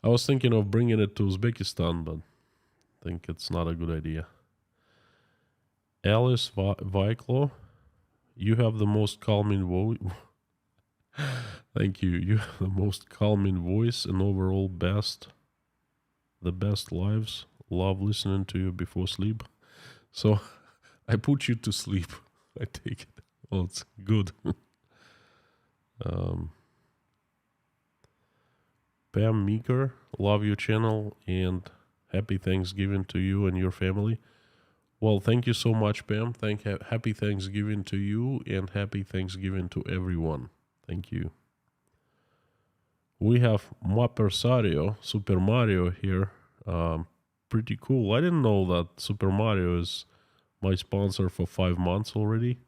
I was thinking of bringing it to Uzbekistan, but I think it's not a good idea. Alice Vaiklo, you have the most calming voice. Thank you. You have the most calming voice and overall the best lives. Love listening to you before sleep. So I put you to sleep. I take it. Oh, it's good. um, Pam Meeker, love your channel and happy Thanksgiving to you and your family. Well, thank you so much, Pam. Happy Thanksgiving to you and happy Thanksgiving to everyone. Thank you. We have Mapersario, Super Mario here. Pretty cool. I didn't know that Super Mario is my sponsor for 5 months already.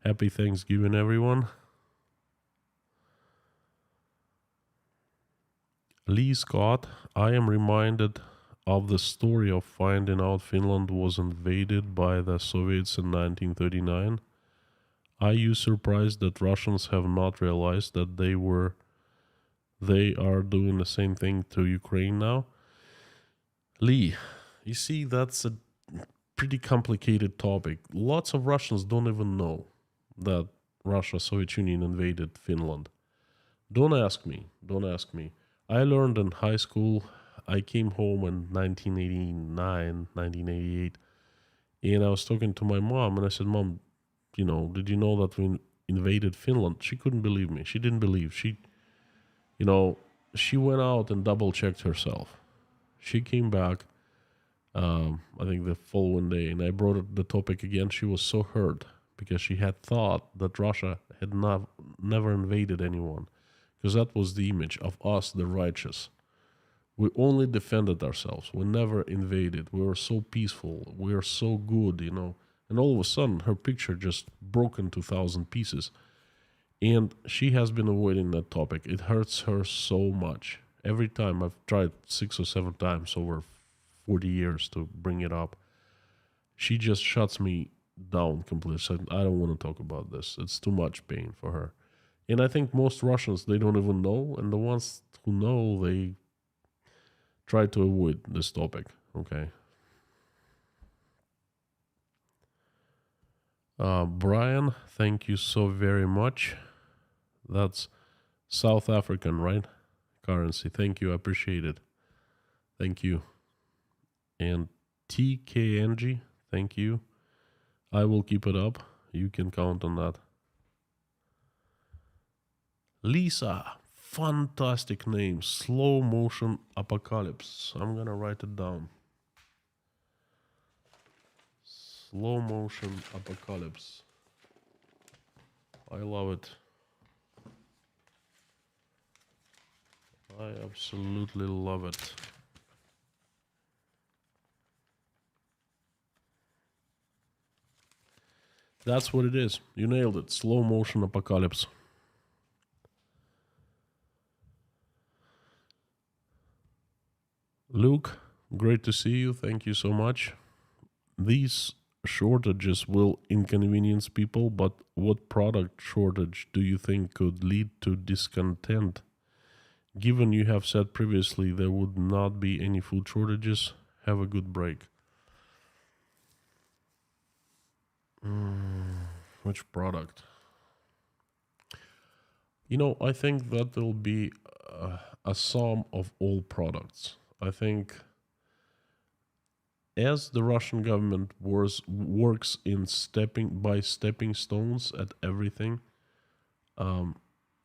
Happy Thanksgiving, everyone. Lee Scott, I am reminded of the story of finding out Finland was invaded by the Soviets in 1939. Are you surprised that Russians have not realized that they are doing the same thing to Ukraine now? Lee, you see, that's a pretty complicated topic. Lots of Russians don't even know that Russia, Soviet Union invaded Finland. Don't ask me. Don't ask me. I learned in high school. I came home in 1989, 1988, and I was talking to my mom, and I said, Mom, did you know that we invaded Finland? She couldn't believe me. She didn't believe. She went out and double checked herself. She came back, I think the following day, and I brought up the topic again. She was so hurt because she had thought that Russia had never invaded anyone, because that was the image of us, the righteous. We only defended ourselves. We never invaded. We were so peaceful. We are so good, And all of a sudden, her picture just broke into 1,000 pieces. And she has been avoiding that topic. It hurts her so much. Every time I've tried 6 or 7 times over 40 years to bring it up, she just shuts me down completely. Said, I don't want to talk about this. It's too much pain for her. And I think most Russians, they don't even know. And the ones who know, they try to avoid this topic. Okay. Brian, thank you so very much. That's South African, right? Currency. Thank you. I appreciate it. Thank you. And TKNG, thank you. I will keep it up. You can count on that. Lisa, fantastic name. Slow motion apocalypse. I'm gonna write it down. Slow motion apocalypse. I love it. I absolutely love it. That's what it is. You nailed it. Slow motion apocalypse. Luke, great to see you. Thank you so much. These shortages will inconvenience people, but what product shortage do you think could lead to discontent? Given you have said previously there would not be any food shortages, have a good break. Which product? I think that will be a sum of all products. I think as the Russian government works in stepping stones at everything,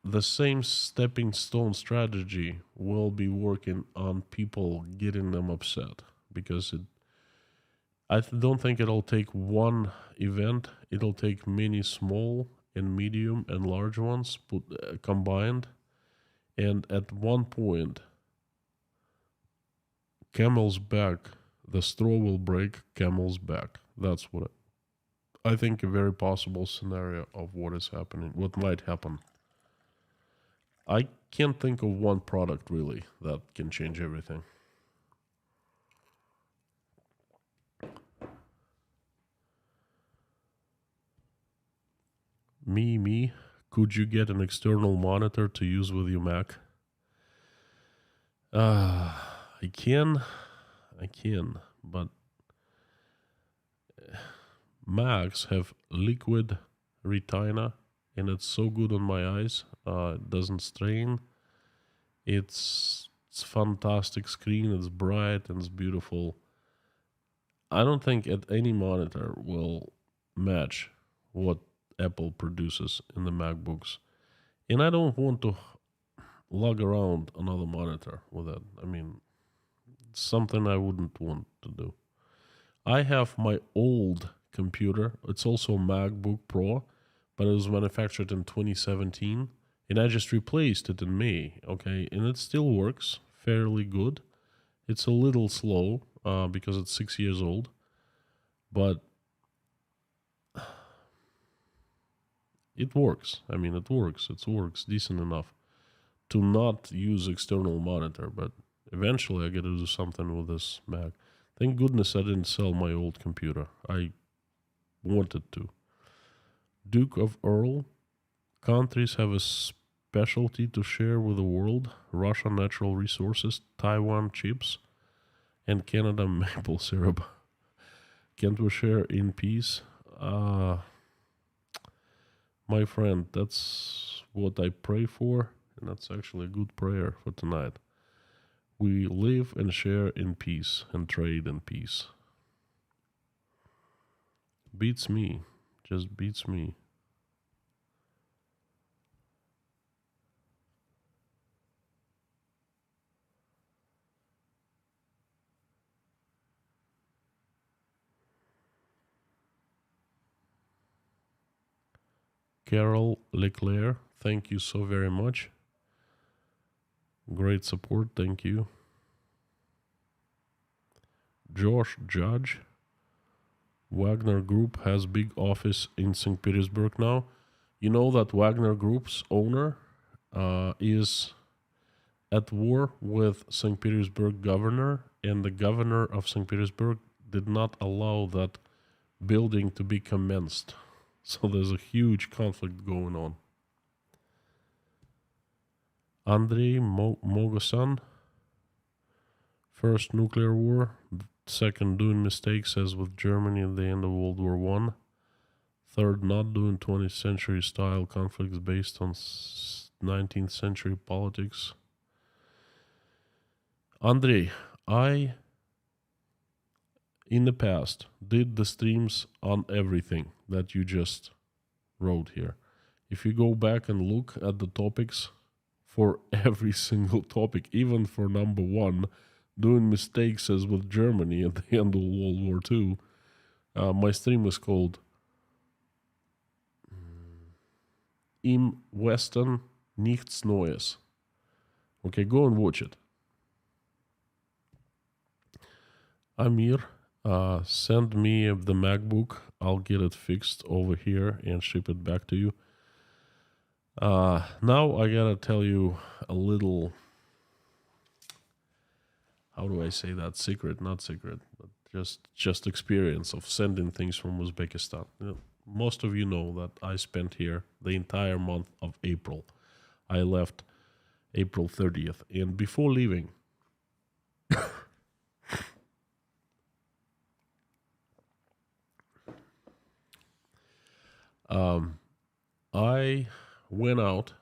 the same stepping stone strategy will be working on people, getting them upset, because don't think it'll take one event. It'll take many small and medium and large ones combined. And at one point, camel's back, the straw will break camel's back. That's what I think a very possible scenario of what is happening, what might happen. I can't think of one product really that can change everything. Me, could you get an external monitor to use with your Mac? I can, but Macs have liquid retina, and it's so good on my eyes. It doesn't strain. It's fantastic screen. It's bright and it's beautiful. I don't think any monitor will match what Apple produces in the MacBooks, and I don't want to lug around another monitor with it. I mean, it's something I wouldn't want to do. I have my old computer. It's also a MacBook Pro, but it was manufactured in 2017, and I just replaced it in May, okay? And it still works fairly good. It's a little slow because it's 6 years old, but it works. I mean, it works. It works decent enough to not use external monitor, but eventually I get to do something with this Mac. Thank goodness I didn't sell my old computer. I wanted to. Duke of Earl, countries have a specialty to share with the world: Russia natural resources, Taiwan chips, and Canada maple syrup. Can't we share in peace? My friend, that's what I pray for, and that's actually a good prayer for tonight. We live and share in peace and trade in peace. Beats me. Just beats me. Carol Leclerc, thank you so very much. Great support, thank you. Josh Judge, Wagner Group has big office in St. Petersburg now. You know that Wagner Group's owner is at war with St. Petersburg governor, and the governor of St. Petersburg did not allow that building to be commenced. So there's a huge conflict going on. Andrei Mogosan, first nuclear war, second doing mistakes as with Germany at the end of World War I, third not doing 20th century style conflicts based on 19th century politics. Andrei, I in the past did the streams on everything that you just wrote here. If you go back and look at the topics for every single topic, even for number one, doing mistakes as with Germany at the end of World War II, my stream is called Im Westen Nichts Neues. Okay, go and watch it. Amir, send me the MacBook. I'll get it fixed over here and ship it back to you. Now I gotta tell you a little, how do I say that? Secret, not secret, but just experience of sending things from Uzbekistan. You know, most of you know that I spent here the entire month of April. I left April 30th, and before leaving, I went out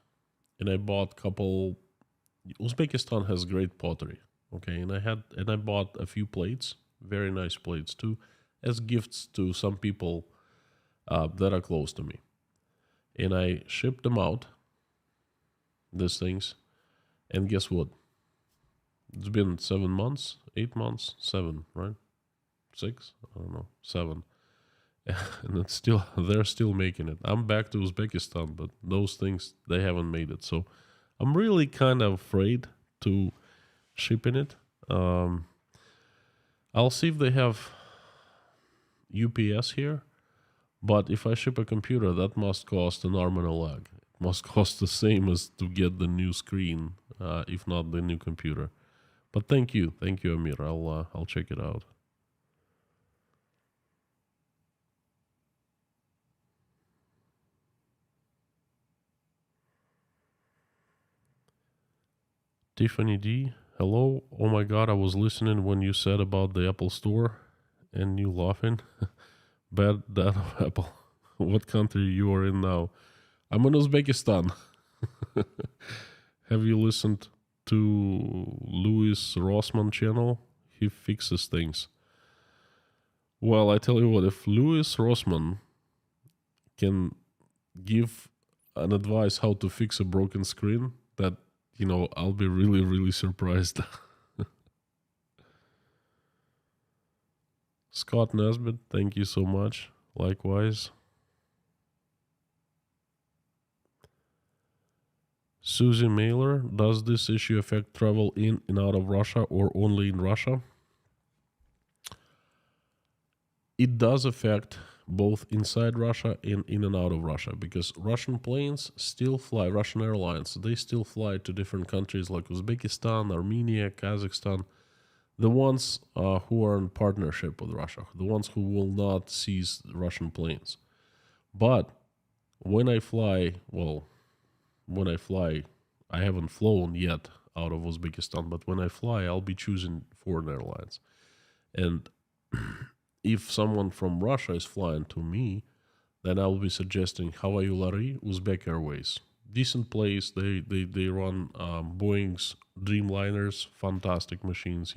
and I bought a couple. Uzbekistan has great pottery, okay, and I bought a few plates, very nice plates too, as gifts to some people that are close to me, and I shipped them out. These things, and guess what? It's been 7 months, 8 months, 7, right? 6, I don't know, 7. And it's still, they're still making it. I'm back to Uzbekistan, but those things, they haven't made it. So I'm really kind of afraid to shipping it. I'll see if they have UPS here, but if I ship a computer, that must cost an arm and a leg. It must cost the same as to get the new screen, if not the new computer. But thank you, Amir. I'll check it out. Tiffany D, hello. Oh my God, I was listening when you said about the Apple Store, and you laughing. Bad dad of Apple. What country you are in now? I'm in Uzbekistan. Have you listened to Louis Rossmann channel? He fixes things. Well, I tell you what, if Louis Rossmann can give an advice how to fix a broken screen, that, I'll be really, really surprised. Scott Nesbitt, thank you so much. Likewise. Susie Mailer, does this issue affect travel in and out of Russia or only in Russia? It does affect both inside Russia and in and out of Russia, because Russian planes still fly, Russian airlines, they still fly to different countries like Uzbekistan, Armenia, Kazakhstan, the ones who are in partnership with Russia, the ones who will not seize Russian planes. But when I fly, I haven't flown yet out of Uzbekistan, but when I fly, I'll be choosing foreign airlines. And if someone from Russia is flying to me, then I'll be suggesting Havayulari, Uzbek Airways. Decent place. They run Boeing's Dreamliners, fantastic machines,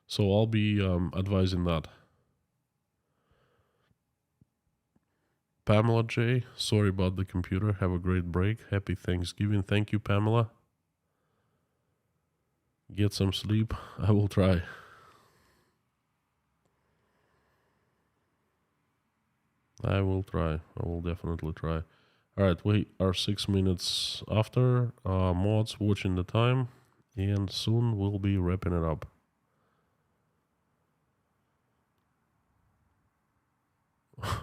So I'll be advising that. Pamela J, sorry about the computer. Have a great break. Happy Thanksgiving. Thank you, Pamela. Get some sleep. I will try. I will try. I will definitely try. All right, we are 6 minutes after. Mods watching the time, and soon we'll be wrapping it up.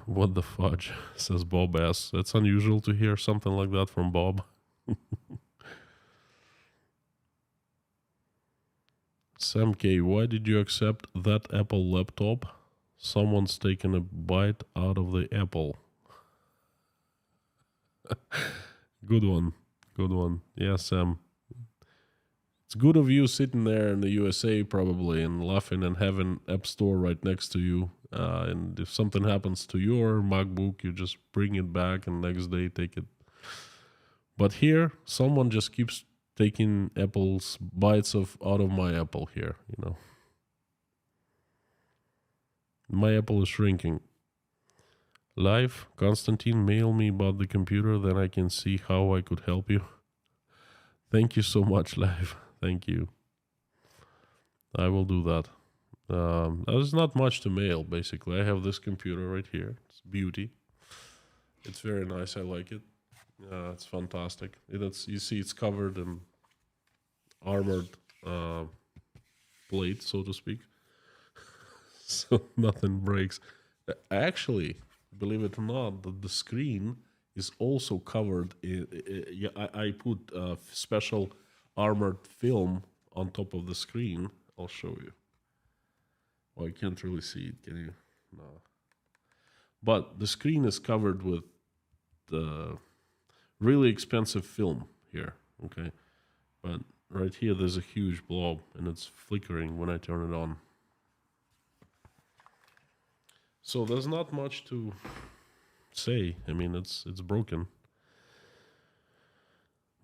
What the fudge, says Bob S. It's unusual to hear something like that from Bob. Sam K, why did you accept that Apple laptop? Someone's taken a bite out of the apple. Good one. Good one. Yeah, Sam. It's good of you sitting there in the USA probably and laughing and having App Store right next to you. And if something happens to your MacBook, you just bring it back and next day take it. But here, someone just keeps taking Apple's bites out of my Apple here, My Apple is shrinking. Live, Konstantin, mail me about the computer, then I can see how I could help you. Thank you so much, Live. Thank you. I will do that. There's not much to mail, basically. I have this computer right here. It's beauty. It's very nice. I like it. It's fantastic. You see, it's covered in armored plate, so to speak. So nothing breaks. Actually, believe it or not, the screen is also covered. I put special armored film on top of the screen. I'll show you. Well, you can't really see it, can you? No. But the screen is covered with the really expensive film here, okay? But right here, there's a huge blob, and it's flickering when I turn it on. So there's not much to say. I mean, it's broken.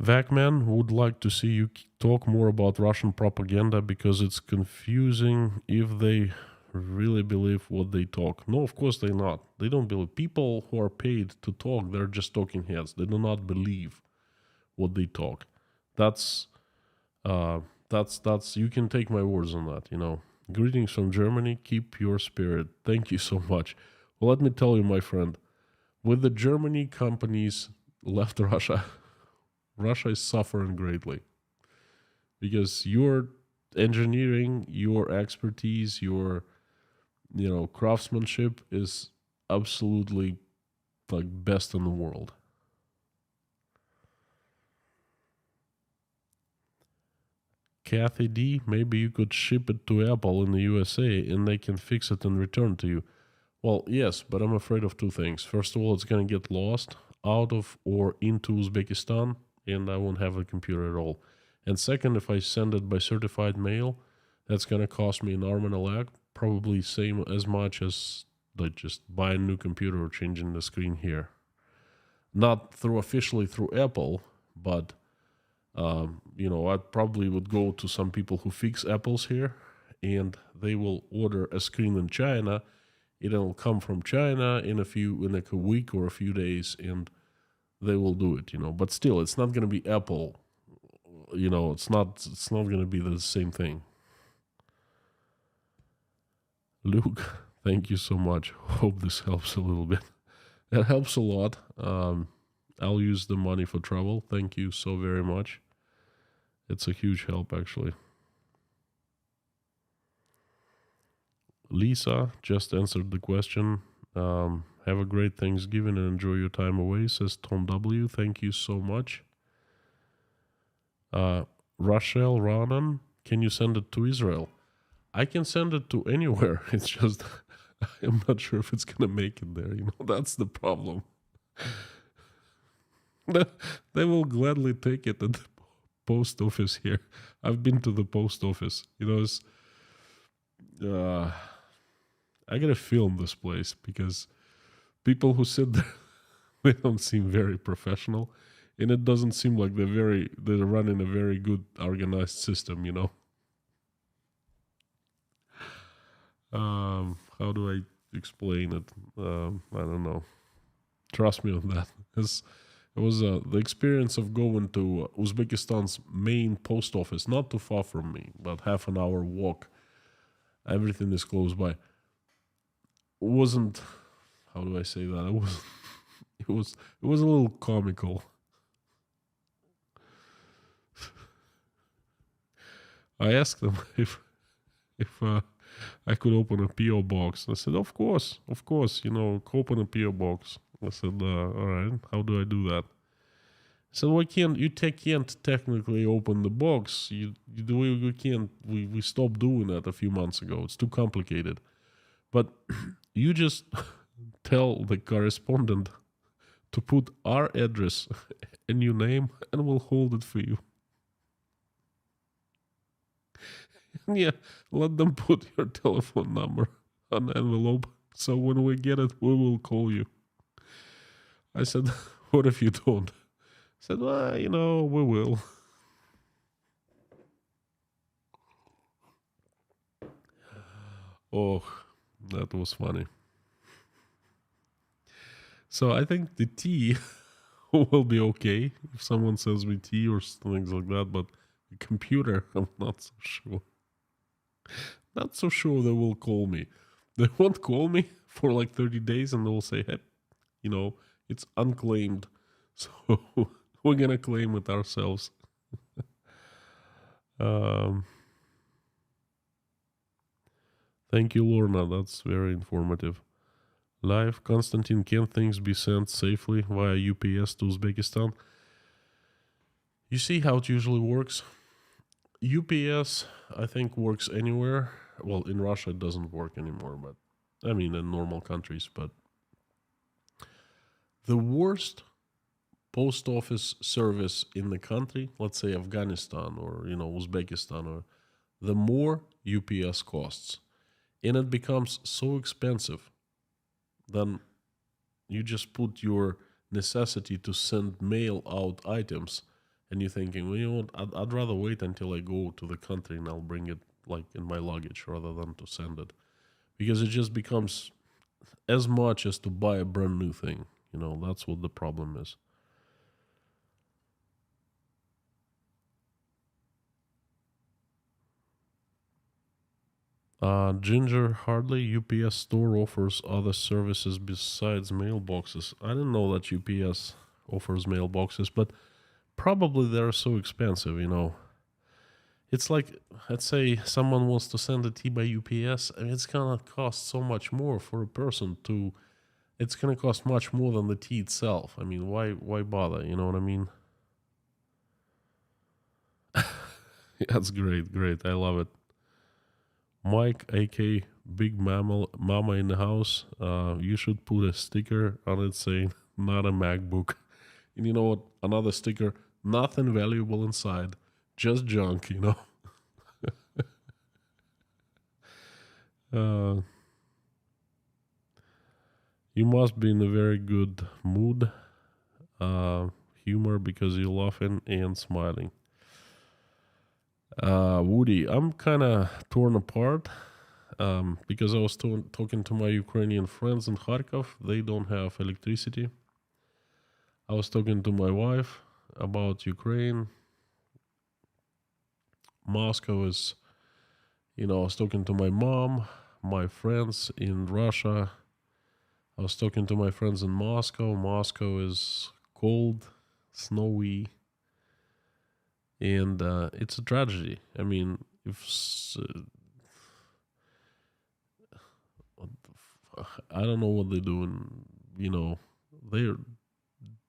Vacman would like to see you talk more about Russian propaganda because it's confusing if they really believe what they talk. No, of course they're not. They don't believe. People who are paid to talk, they're just talking heads. They do not believe what they talk. That's you can take my words on that, Greetings from Germany. Keep your spirit. Thank you so much. Well, let me tell you, my friend, with the Germany companies left Russia, Russia is suffering greatly because your engineering, your expertise, your craftsmanship is absolutely like best in the world. Kathy D, maybe you could ship it to Apple in the USA and they can fix it and return to you. Well, yes, but I'm afraid of two things. First of all, it's going to get lost out of or into Uzbekistan, and I won't have a computer at all. And second, if I send it by certified mail, that's going to cost me an arm and a leg, probably same as much as like just buying a new computer or changing the screen here. Not officially through Apple, but I probably would go to some people who fix Apples here, and they will order a screen in China. It'll come from China in like a week or a few days, and they will do it. But still, it's not going to be Apple. It's not going to be the same thing. Luke, thank you so much. Hope this helps a little bit. It helps a lot. I'll use the money for travel. Thank you so very much. It's a huge help, actually. Lisa just answered the question. Have a great Thanksgiving and enjoy your time away, says Tom W. Thank you so much. Rachel Ranan, can you send it to Israel? I can send it to anywhere. It's just I'm not sure if it's going to make it there. That's the problem. They will gladly take it at the post office here. I've been to the post office. I gotta film this place because people who sit there, they don't seem very professional, and it doesn't seem like they're running a very good organized system. How do I explain it? I don't know. Trust me on that. It was the experience of going to Uzbekistan's main post office, not too far from me, about half an hour walk. Everything is close by. It wasn't, how do I say that? It was a little comical. I asked them if I could open a PO box. I said, of course, open a PO box. I said, all right, how do I do that? I said, well, you can't technically open the box. We can't. We stopped doing that a few months ago. It's too complicated. But you just tell the correspondent to put our address and your name, and we'll hold it for you. Yeah, let them put your telephone number on the envelope. So when we get it, we will call you. I said, what if you don't? I said, well, we will. Oh, that was funny. So I think the tea will be okay if someone sells me tea or things like that, but the computer, I'm not so sure. Not so sure they will call me. They won't call me for like 30 days and they'll say, hey, it's unclaimed. So we're going to claim it ourselves. Thank you, Lorna. That's very informative. Live, Konstantin, can things be sent safely via UPS to Uzbekistan? You see how it usually works? UPS, I think, works anywhere. Well, in Russia, it doesn't work anymore, but in normal countries. But the worst post office service in the country, let's say Afghanistan or, Uzbekistan, or the more UPS costs. And it becomes so expensive, then you just put your necessity to send mail out items, and you're thinking, well, you know what, I'd rather wait until I go to the country and I'll bring it like in my luggage rather than to send it. Because it just becomes as much as to buy a brand new thing. That's what the problem is. Ginger Hardley, UPS store offers other services besides mailboxes. I didn't know that UPS offers mailboxes, but probably they're so expensive, you know. It's like, let's say someone wants to send a tea by UPS, and it's gonna cost so much more for a person to. It's gonna cost much more than the tea itself. I mean, why bother? You know what I mean? That's great. I love it. Mike, AK Big Mama in the house. You should put a sticker on it saying "Not a MacBook." And you know what? Another sticker. Nothing valuable inside. Just junk. You know. You must be in a very good mood. Humor because you're laughing and smiling. Woody, I'm kind of torn apart because I was talking to my Ukrainian friends in Kharkov. They don't have electricity. I was talking to my wife about Ukraine. Moscow is, I was talking to my mom, my friends in Russia. I was talking to my friends in Moscow. Moscow is cold, snowy, and it's a tragedy. I mean, I don't know what they're doing. They're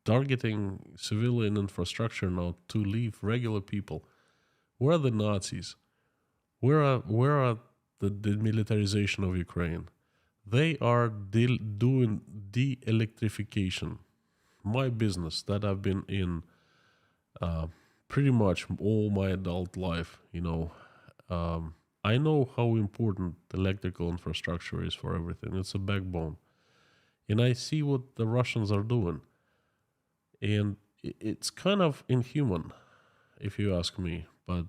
targeting civilian infrastructure now to leave regular people. Where are the Nazis? Where are the demilitarization of Ukraine? They are doing de-electrification. My business that I've been in pretty much all my adult life, I know how important electrical infrastructure is for everything. It's a backbone. And I see what the Russians are doing. And it's kind of inhuman, if you ask me. But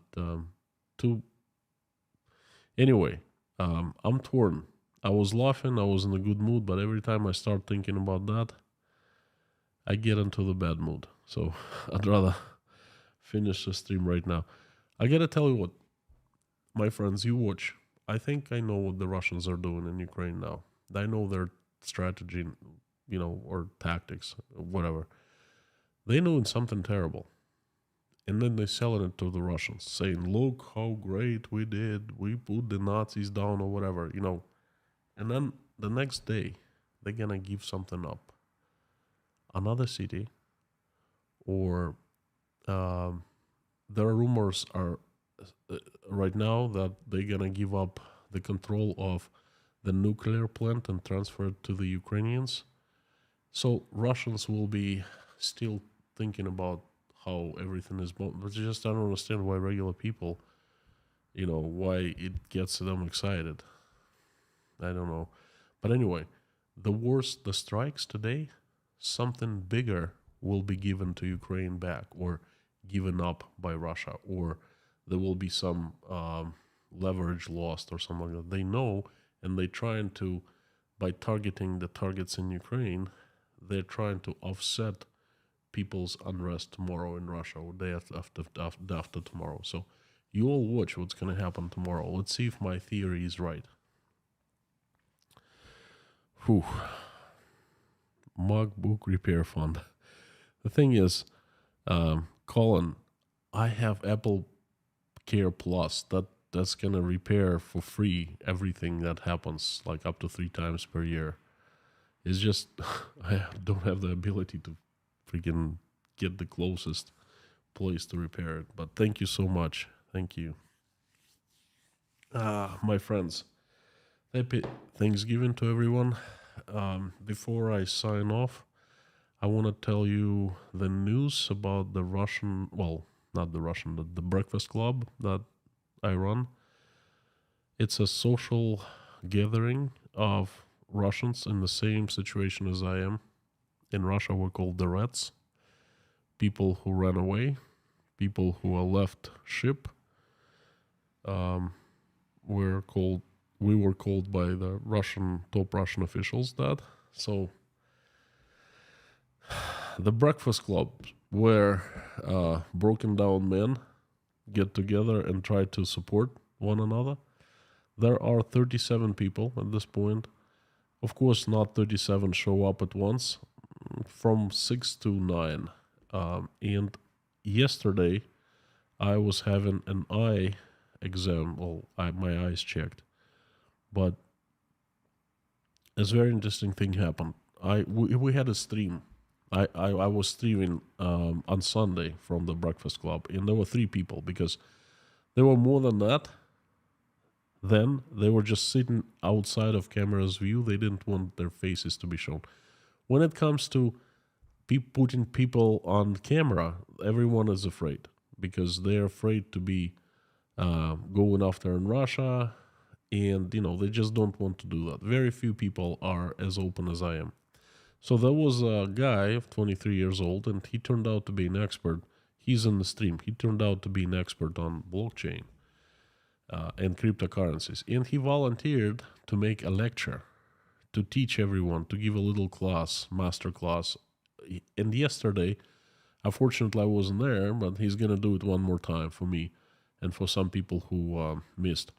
anyway, I'm torn. I was laughing, I was in a good mood, but every time I start thinking about that, I get into the bad mood. So I'd rather finish the stream right now. I gotta tell you what, my friends, you watch. I think I know what the Russians are doing in Ukraine now. I know their strategy, or tactics, whatever. They're doing something terrible. And then they're selling it to the Russians, saying, look how great we did. We put the Nazis down or whatever, And then the next day, they're going to give something up. Another city, or there are rumors right now that they're going to give up the control of the nuclear plant and transfer it to the Ukrainians. So Russians will be still thinking about how everything is, but I don't understand why regular people, why it gets them excited. I don't know. But anyway, the strikes today, something bigger will be given to Ukraine back or given up by Russia, or there will be some leverage lost or something like that. They know, and they're trying to, by targeting the targets in Ukraine, they're trying to offset people's unrest tomorrow in Russia or day after tomorrow. So you all watch what's going to happen tomorrow. Let's see if my theory is right. Whew. MacBook repair fund. The thing is, Colin, I have Apple Care Plus. That's going to repair for free everything that happens, like up to 3 times per year. It's just, I don't have the ability to freaking get the closest place to repair it. But thank you so much. Thank you. My friends, happy Thanksgiving to everyone. Before I sign off, I want to tell you the news about the Russian, well, not the Russian, the Breakfast Club that I run. It's a social gathering of Russians in the same situation as I am. In Russia, we're called the Reds. People who ran away, people who are left ship. We were called by the top Russian officials that. So the Breakfast Club, where broken down men get together and try to support one another. There are 37 people at this point. Of course, not 37 show up at once, from 6 to 9. And yesterday, I was having an eye exam. Well, my eyes checked. But a very interesting thing happened. We had a stream. I was streaming on Sunday from the Breakfast Club, and there were 3 people because there were more than that. Then they were just sitting outside of camera's view. They didn't want their faces to be shown. When it comes to putting people on camera, everyone is afraid because they're afraid to be going after in Russia, and they just don't want to do that. Very few people are as open as I am. So there was a guy of 23 years old, and he turned out to be an expert. He's in the stream. He turned out to be an expert on blockchain and cryptocurrencies. And he volunteered to make a lecture, to teach everyone, to give a little class, master class. And yesterday, unfortunately, I wasn't there, but he's going to do it one more time for me and for some people who missed.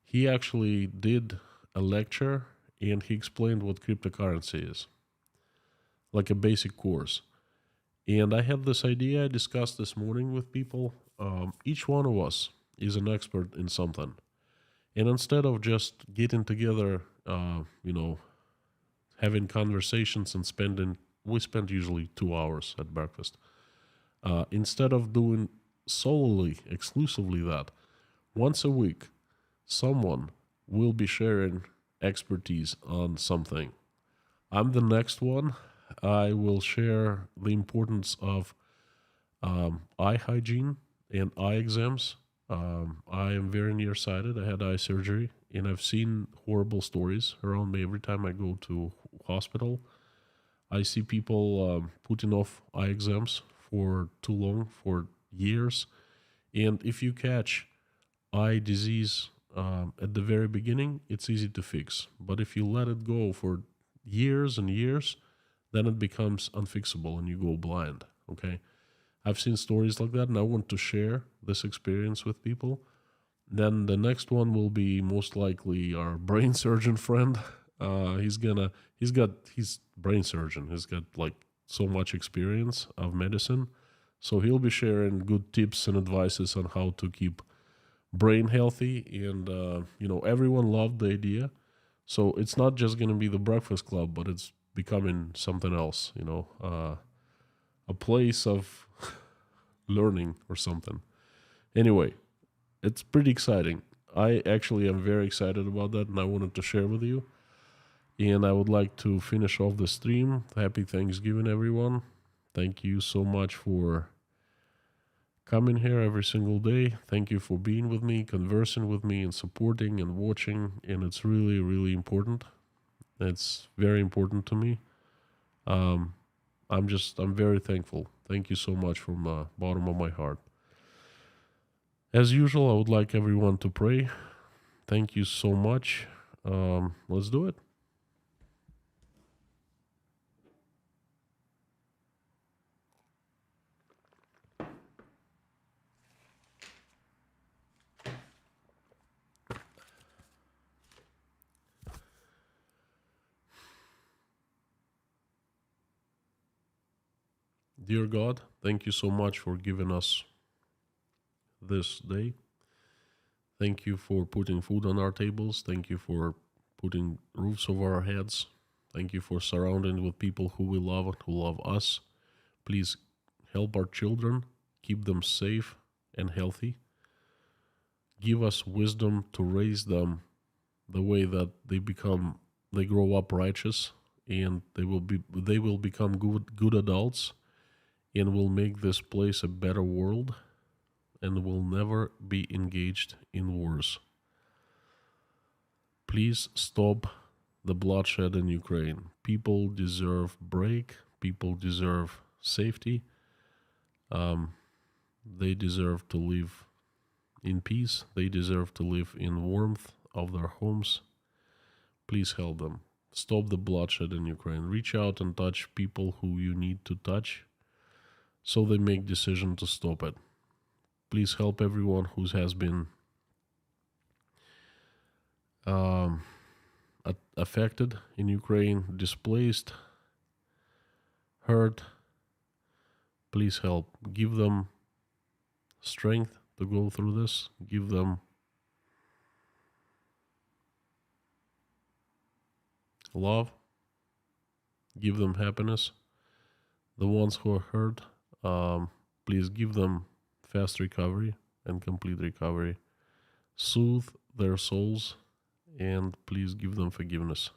He actually did a lecture, and he explained what cryptocurrency is, like a basic course. And I had this idea I discussed this morning with people. Each one of us is an expert in something. And instead of just getting together, having conversations and we spend usually 2 hours at breakfast. Instead of doing solely, exclusively that, once a week, someone will be sharing expertise on something. I'm the next one. I will share the importance of eye hygiene and eye exams. I am very nearsighted. I had eye surgery, and I've seen horrible stories around me every time I go to hospital. I see people putting off eye exams for too long, for years. And if you catch eye disease at the very beginning, it's easy to fix. But if you let it go for years and years, then it becomes unfixable and you go blind, okay? I've seen stories like that, and I want to share this experience with people. Then the next one will be most likely our brain surgeon friend. He's brain surgeon. He's got like so much experience of medicine. So he'll be sharing good tips and advices on how to keep brain healthy. And, everyone loved the idea. So it's not just going to be the Breakfast Club, but it's becoming something else, a place of learning or something. Anyway, it's pretty exciting. I actually am very excited about that, and I wanted to share with you. And I would like to finish off the stream. Happy Thanksgiving, everyone. Thank you so much for coming here every single day. Thank you for being with me, conversing with me, and supporting and watching. And it's really, really important. It's very important to me. I'm very thankful. Thank you so much from the bottom of my heart. As usual, I would like everyone to pray. Thank you so much. Let's do it. Dear God, thank you so much for giving us this day. Thank you for putting food on our tables. Thank you for putting roofs over our heads. Thank you for surrounding with people who we love and who love us. Please help our children, keep them safe and healthy. Give us wisdom to raise them the way that they grow up righteous, and they will become good adults, and will make this place a better world, and will never be engaged in wars. Please stop the bloodshed in Ukraine. People deserve break. People deserve safety. They deserve to live in peace. They deserve to live in warmth of their homes. Please help them. Stop the bloodshed in Ukraine. Reach out and touch people who you need to touch, so they make decision to stop it. Please help everyone who has been um, affected in Ukraine, displaced, hurt. Please help. Give them strength to go through this. Give them love. Give them happiness. The ones who are hurt, please give them fast recovery and complete recovery. Soothe their souls and please give them forgiveness.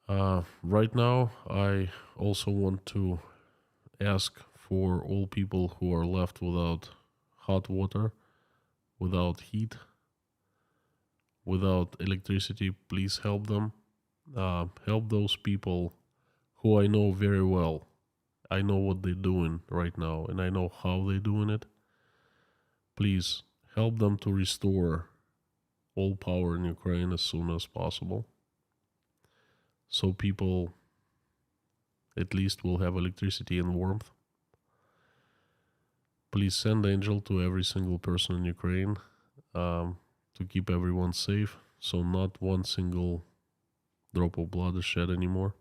Right now, I also want to ask for all people who are left without hot water, without heat, without electricity, please help them. Help those people who I know very well. I know what they're doing right now, and I know how they're doing it. Please help them to restore all power in Ukraine as soon as possible, so people at least will have electricity and warmth. Please send angel to every single person in Ukraine to keep everyone safe, so not one single drop of blood is shed anymore.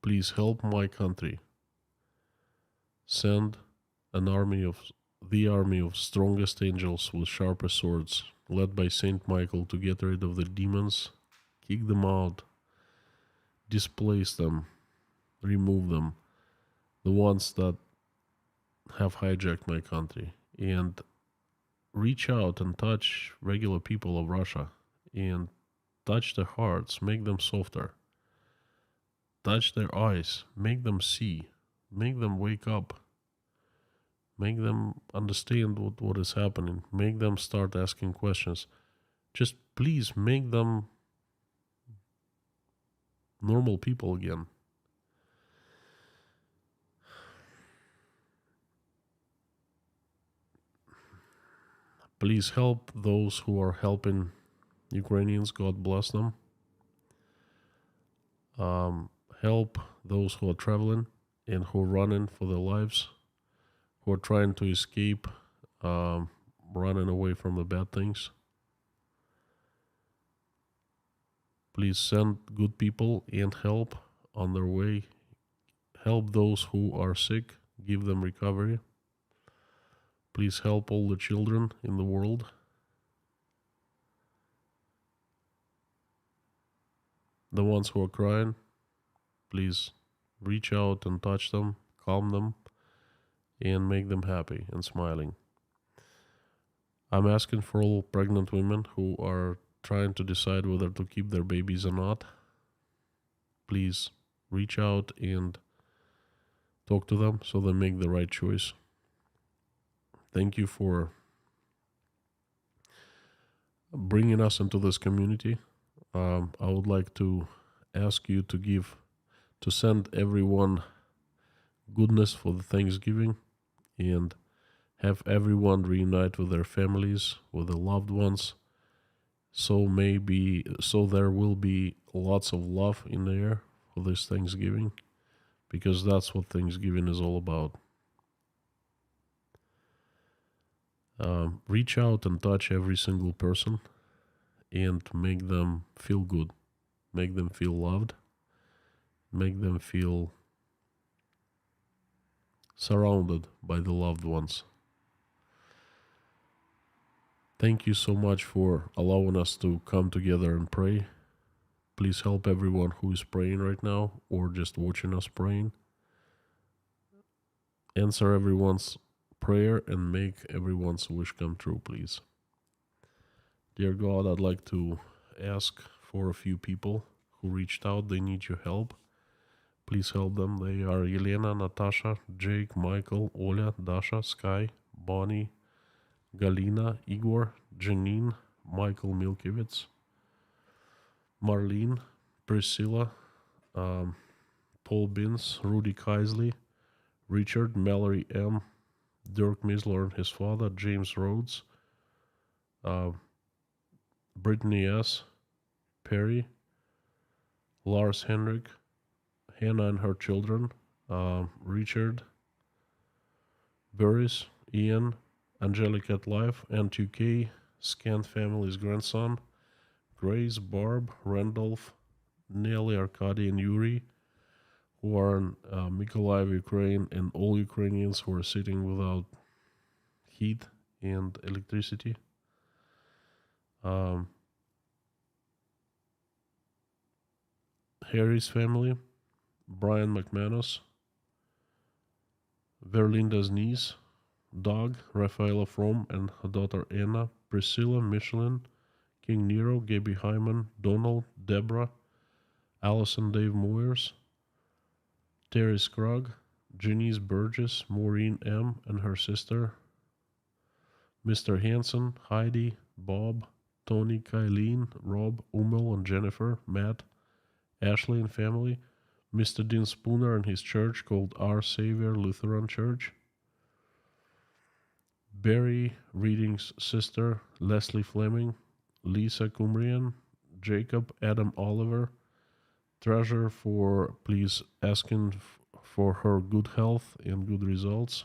Please help my country. Send the army of strongest angels with sharpest swords, led by Saint Michael, to get rid of the demons, kick them out, displace them, remove them, the ones that have hijacked my country, and reach out and touch regular people of Russia and touch their hearts, make them softer, touch their eyes, make them see, make them wake up, make them understand what is happening, make them start asking questions. Just please make them normal people again. Please help those who are helping Ukrainians. God bless them. Help those who are traveling and who are running for their lives, who are trying to escape, running away from the bad things. Please send good people and help on their way. Help those who are sick, give them recovery. Please help all the children in the world. The ones who are crying, please reach out and touch them, calm them, and make them happy and smiling. I'm asking for all pregnant women who are trying to decide whether to keep their babies or not. Please reach out and talk to them so they make the right choice. Thank you for bringing us into this community. I would like to ask you to send everyone goodness for the Thanksgiving and have everyone reunite with their families, with their loved ones. So there will be lots of love in the air for this Thanksgiving, because that's what Thanksgiving is all about. Reach out and touch every single person and make them feel good, make them feel loved, make them feel surrounded by the loved ones. Thank you so much for allowing us to come together and pray. Please help everyone who is praying right now or just watching us praying. Answer everyone's prayer and make everyone's wish come true, please. Dear God, I'd like to ask for a few people who reached out. They need your help. Please help them. They are Yelena, Natasha, Jake, Michael, Oля, Dasha, Sky, Bonnie, Galina, Igor, Janine, Michael Milkevitz, Marlene, Priscilla, Paul Bins, Rudy Kaisley, Richard, Mallory M., Dirk Misler and his father, James Rhodes, Brittany S., Perry, Lars Henrik, Hannah and her children, Richard, Boris, Ian, Angelic at Life, N2K, Scant Family's grandson, Grace, Barb, Randolph, Nelly, Arkady, and Yuri, who are in Mykolaiv, Ukraine, and all Ukrainians who are sitting without heat and electricity. Harry's family, Brian McManus, Verlinda's niece, Doug, Rafaela From, and her daughter Anna, Priscilla, Michelin, King Nero, Gaby Hyman, Donald, Deborah, Allison Dave Moyers, Terry Scrugg, Janice Burgess, Maureen M. and her sister, Mr. Hanson, Heidi, Bob, Tony, Kylene, Rob, Umel and Jennifer, Matt, Ashley and family, Mr. Dean Spooner and his church called Our Savior Lutheran Church, Barry Reading's sister, Leslie Fleming, Lisa Cumbrian, Jacob Adam Oliver, Treasure for please asking for her good health and good results,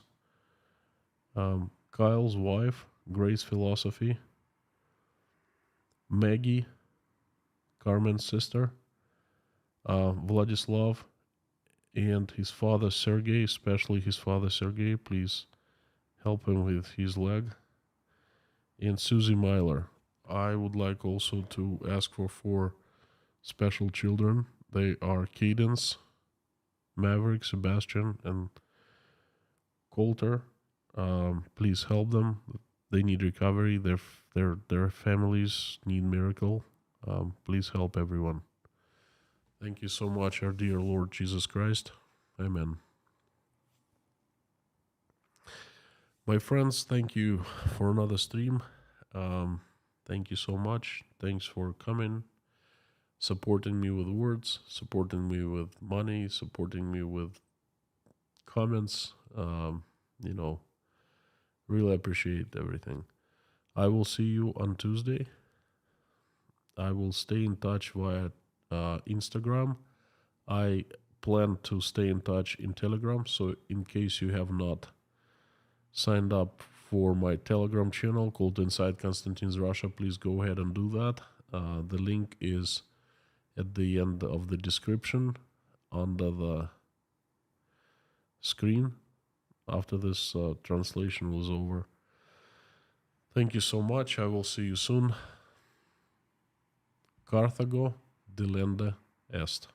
Kyle's wife, Grace Philosophy, Maggie, Carmen's sister, Vladislav, and his father Sergey, especially his father Sergey, please help him with his leg, and Susie Myler. I would like also to ask for 4 special children. They are Cadence, Maverick, Sebastian, and Coulter. Please help them. They need recovery. Their families need miracle. Please help everyone. Thank you so much, our dear Lord Jesus Christ. Amen. My friends, thank you for another stream. Thank you so much. Thanks for coming, supporting me with words, supporting me with money, supporting me with comments. Really appreciate everything. I will see you on Tuesday. I will stay in touch via Instagram. I plan to stay in touch in Telegram, so in case you have not signed up for my Telegram channel called Inside Konstantin's Russia, please go ahead and do that. The link is at the end of the description under the screen after this translation was over. Thank you so much. I will see you soon. Carthago delende est.